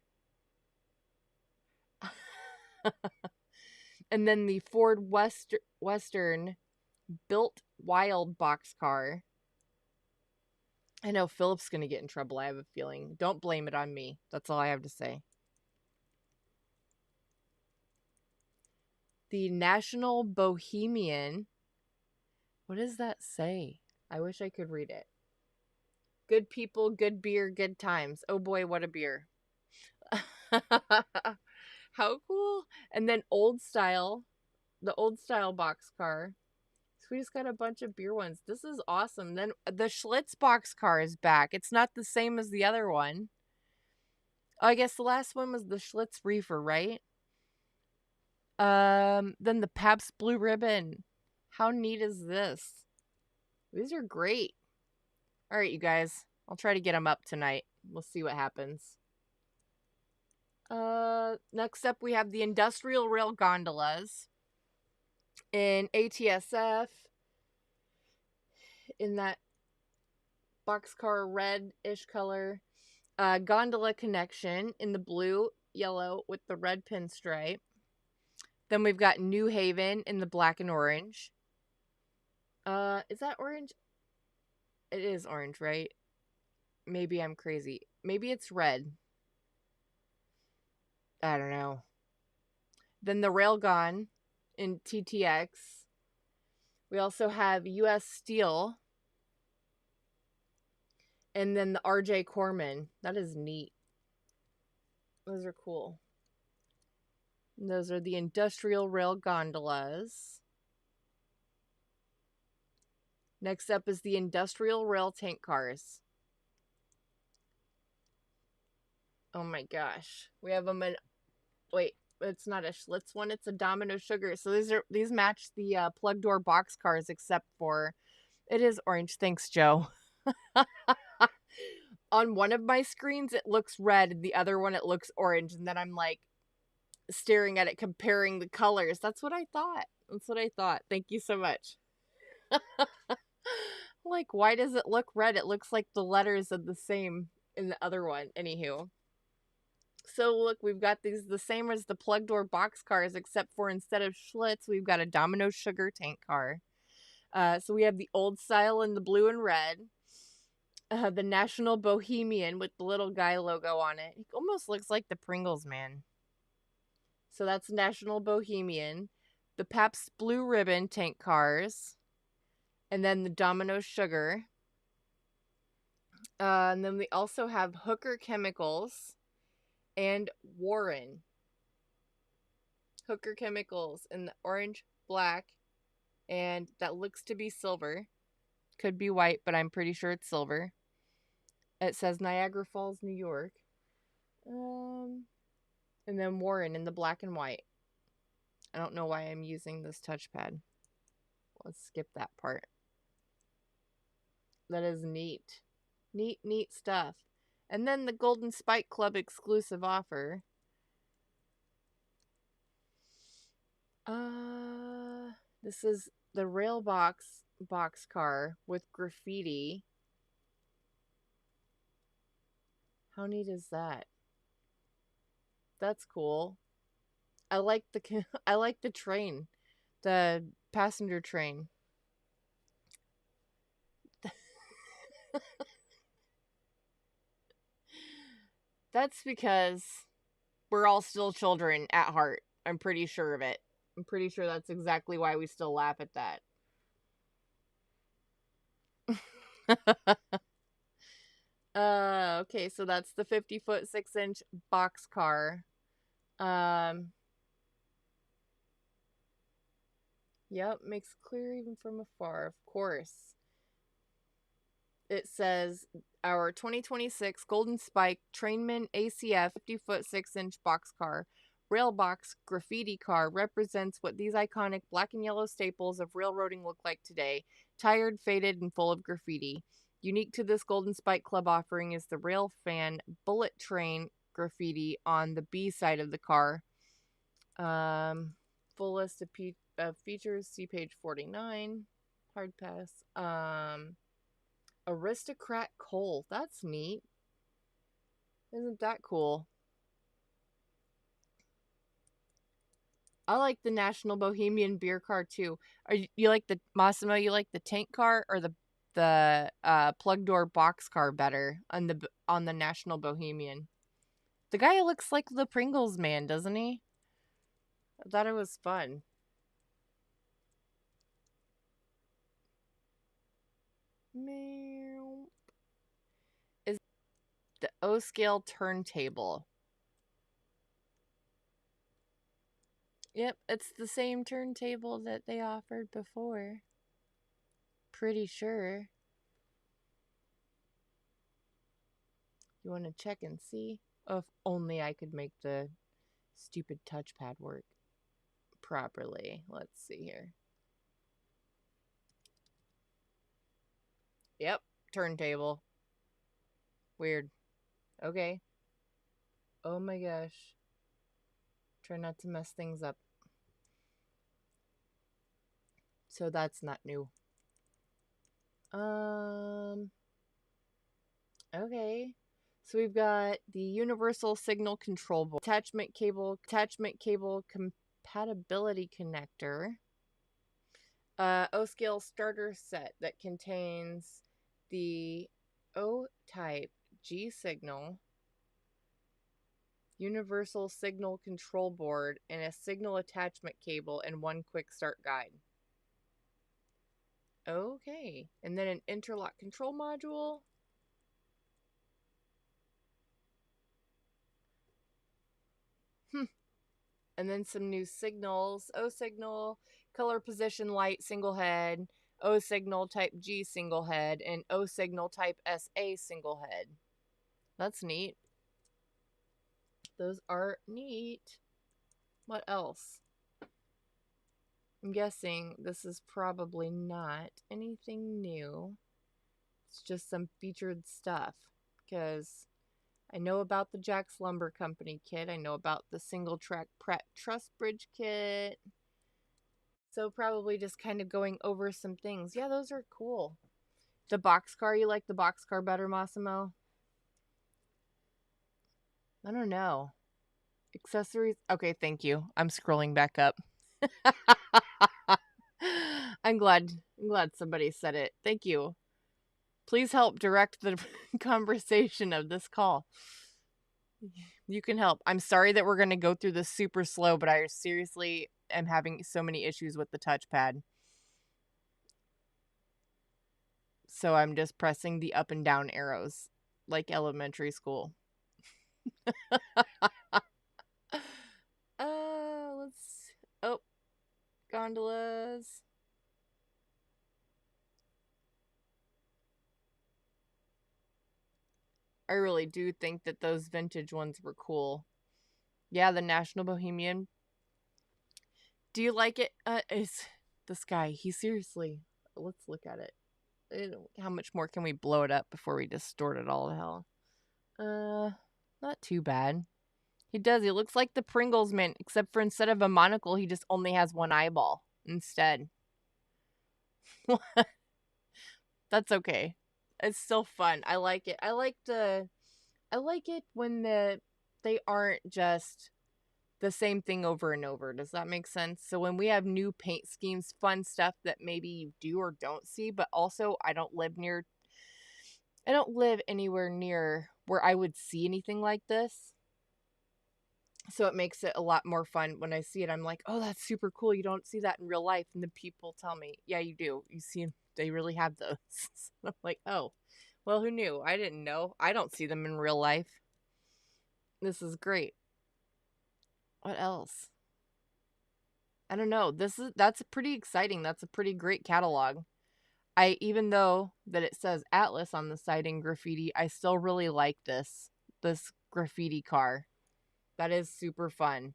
And then the Ford Western Built Wild boxcar. I know Philip's going to get in trouble, I have a feeling. Don't blame it on me. That's all I have to say. The National Bohemian. What does that say? I wish I could read it. Good people, good beer, good times. Oh boy, what a beer. How cool. And then old style. The old style boxcar. So we just got a bunch of beer ones. This is awesome. Then the Schlitz boxcar is back. It's not the same as the other one. Oh, I guess the last one was the Schlitz Reefer, right? Then the Pabst Blue Ribbon. How neat is this? These are great. All right, you guys. I'll try to get them up tonight. We'll see what happens. Next up we have the industrial rail gondolas in ATSF, in that boxcar red-ish color. Gondola connection in the blue, yellow with the red pinstripe. Then we've got New Haven in the black and orange. Is that orange? It is orange, right? Maybe I'm crazy. Maybe it's red. I don't know. Then the Railgun in TTX. We also have US Steel. And then the RJ Corman. That is neat. Those are cool. And those are the industrial rail gondolas. Next up is the industrial rail tank cars. Oh my gosh. We have them in... Wait, it's not a Schlitz one. It's a Domino Sugar. So these match the plug door box cars, except for... It is orange. Thanks, Joe. On one of my screens, it looks red. And the other one, it looks orange. And then I'm like staring at it, comparing the colors. That's what I thought. Thank you so much. Like, why does it look red? It looks like the letters are the same in the other one. Anywho. So look, we've got these the same as the plug door box cars, except for instead of Schlitz, we've got a Domino Sugar tank car. So we have the old style in the blue and red. The National Bohemian with the little guy logo on it. He almost looks like the Pringles man. So that's National Bohemian. The Pabst Blue Ribbon tank cars. And then the Domino Sugar. And then we also have Hooker Chemicals and Warren. Hooker Chemicals in the orange, black, and that looks to be silver. Could be white, but I'm pretty sure it's silver. It says Niagara Falls, New York. And then Warren in the black and white. I don't know why I'm using this touchpad. Let's skip that part. That is neat. Neat stuff. And then the Golden Spike Club exclusive offer. This is the Railbox boxcar with graffiti. How neat is that? That's cool. I like the train, the passenger train. That's because we're all still children at heart. I'm pretty sure of it. I'm pretty sure that's exactly why we still laugh at that. Okay, so that's the 50-foot 6-inch boxcar. Yep, makes clear even from afar, of course. It says our 2026 Golden Spike Trainman ACF 50-foot 6-inch boxcar Railbox graffiti car represents what these iconic black and yellow staples of railroading look like today, tired, faded, and full of graffiti. Unique to this Golden Spike Club offering is the rail fan bullet train graffiti on the B side of the car. Full list of features, see page 49. Hard pass. Aristocrat coal. That's neat. Isn't that cool? I like the National Bohemian beer car too. Are you like the Massimo? You like the tank car or the plug door box car better on the National Bohemian? The guy looks like the Pringles man, doesn't he? I thought it was fun. Meow. Is the O scale turntable? Yep, it's the same turntable that they offered before. Pretty sure. You want to check and see? If only I could make the stupid touchpad work properly. Let's see here. Yep, turntable. Weird. Okay. Oh my gosh. Try not to mess things up. So that's not new. Okay. So we've got the universal signal control board, attachment cable compatibility connector, O-scale starter set that contains the O-type G signal, universal signal control board, and a signal attachment cable and one quick start guide. Okay. And then an interlock control module. And then some new signals. O signal, color position light single head, O signal type G single head, and O signal type SA single head. That's neat. Those are neat. What else? I'm guessing this is probably not anything new. It's just some featured stuff. Because I know about the Jack's Lumber Company kit. I know about the single track Pratt Truss Bridge kit. So probably just kind of going over some things. Yeah, those are cool. The boxcar, you like the boxcar better, Massimo? I don't know. Accessories. Okay, thank you. I'm scrolling back up. I'm glad somebody said it. Thank you. Please help direct the conversation of this call. You can help. I'm sorry that we're going to go through this super slow, but I seriously am having so many issues with the touchpad. So I'm just pressing the up and down arrows like elementary school. Let's... Oh, gondolas. I really do think that those vintage ones were cool. Yeah, the National Bohemian. Do you like it? Is this guy, he seriously... Let's look at it. How much more can we blow it up before we distort it all to hell? Not too bad. He does. He looks like the Pringles man, except for instead of a monocle, he just only has one eyeball instead. That's okay. It's still fun. I like it. I like it when they aren't just the same thing over and over. Does that make sense? So when we have new paint schemes, fun stuff that maybe you do or don't see, but also I don't live anywhere near where I would see anything like this. So it makes it a lot more fun when I see it. I'm like, oh, that's super cool. You don't see that in real life. And the people tell me, yeah, you do. You see, they really have those. I'm like, oh, well, who knew? I didn't know. I don't see them in real life. This is great. What else? I don't know. That's pretty exciting. That's a pretty great catalog. Even though that it says Atlas on the side in graffiti, I still really like this graffiti car. That is super fun.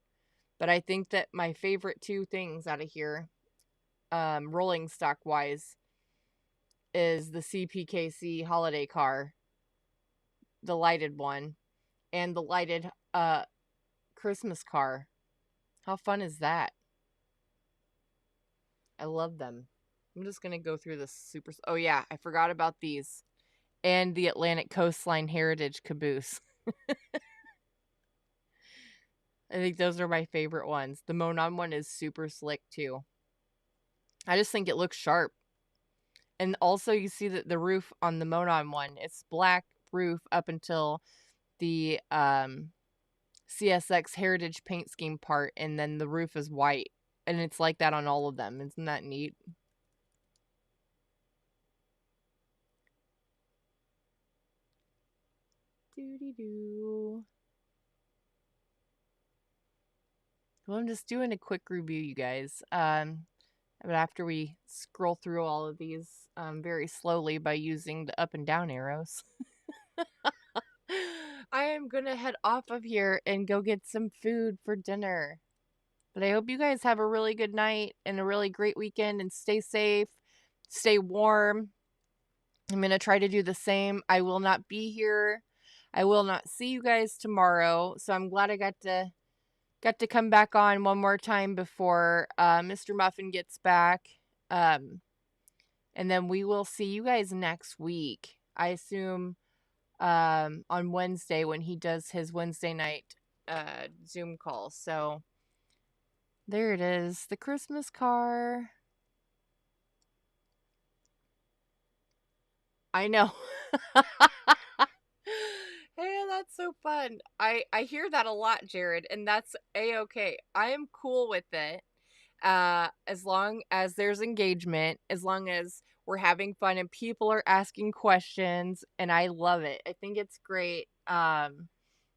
But I think that my favorite two things out of here, rolling stock wise, is the CPKC holiday car, the lighted one, and the lighted Christmas car. How fun is that? I love them. I'm just gonna go through this super... Oh yeah, I forgot about these. and the Atlantic Coastline Heritage caboose. I think those are my favorite ones. The Monon one is super slick too. I just think it looks sharp. And also you see that the roof on the Monon one, it's black roof up until the CSX Heritage paint scheme part, and then the roof is white. And it's like that on all of them. Isn't that neat? Doo-dee-doo. Well, I'm just doing a quick review, you guys. But after we scroll through all of these very slowly by using the up and down arrows, I am going to head off of here and go get some food for dinner. But I hope you guys have a really good night and a really great weekend, and stay safe, stay warm. I'm going to try to do the same. I will not be here. I will not see you guys tomorrow. So I'm glad I got to come back on one more time before Mr. Muffin gets back. And then we will see you guys next week. I assume on Wednesday when he does his Wednesday night Zoom call. So there it is, the Christmas car. I know. Hey, that's so fun. I hear that a lot, Jared, and that's a-okay. I am cool with it. As long as there's engagement, as long as we're having fun and people are asking questions, and I love it. I think it's great. I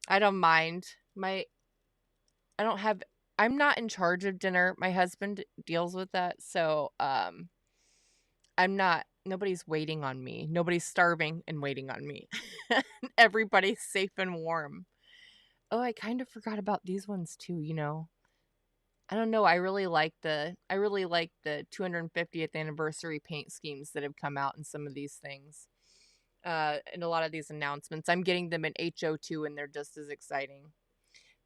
don't mind. I'm not in charge of dinner. My husband deals with that, so nobody's waiting on me. Nobody's starving and waiting on me. Everybody's safe and warm. Oh, I kind of forgot about these ones too, you know. I don't know. I really like the 250th anniversary paint schemes that have come out in some of these things. And a lot of these announcements. I'm getting them in HO2 and they're just as exciting.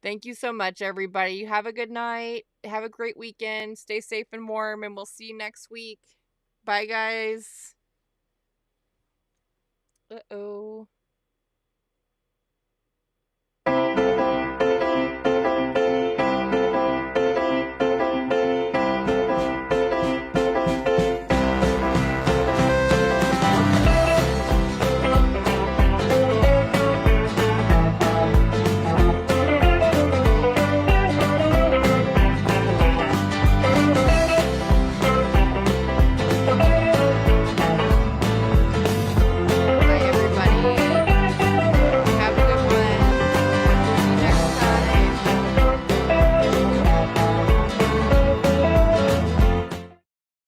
Thank you so much, everybody. You have a good night. Have a great weekend. Stay safe and warm, and we'll see you next week. Bye, guys. Uh-oh.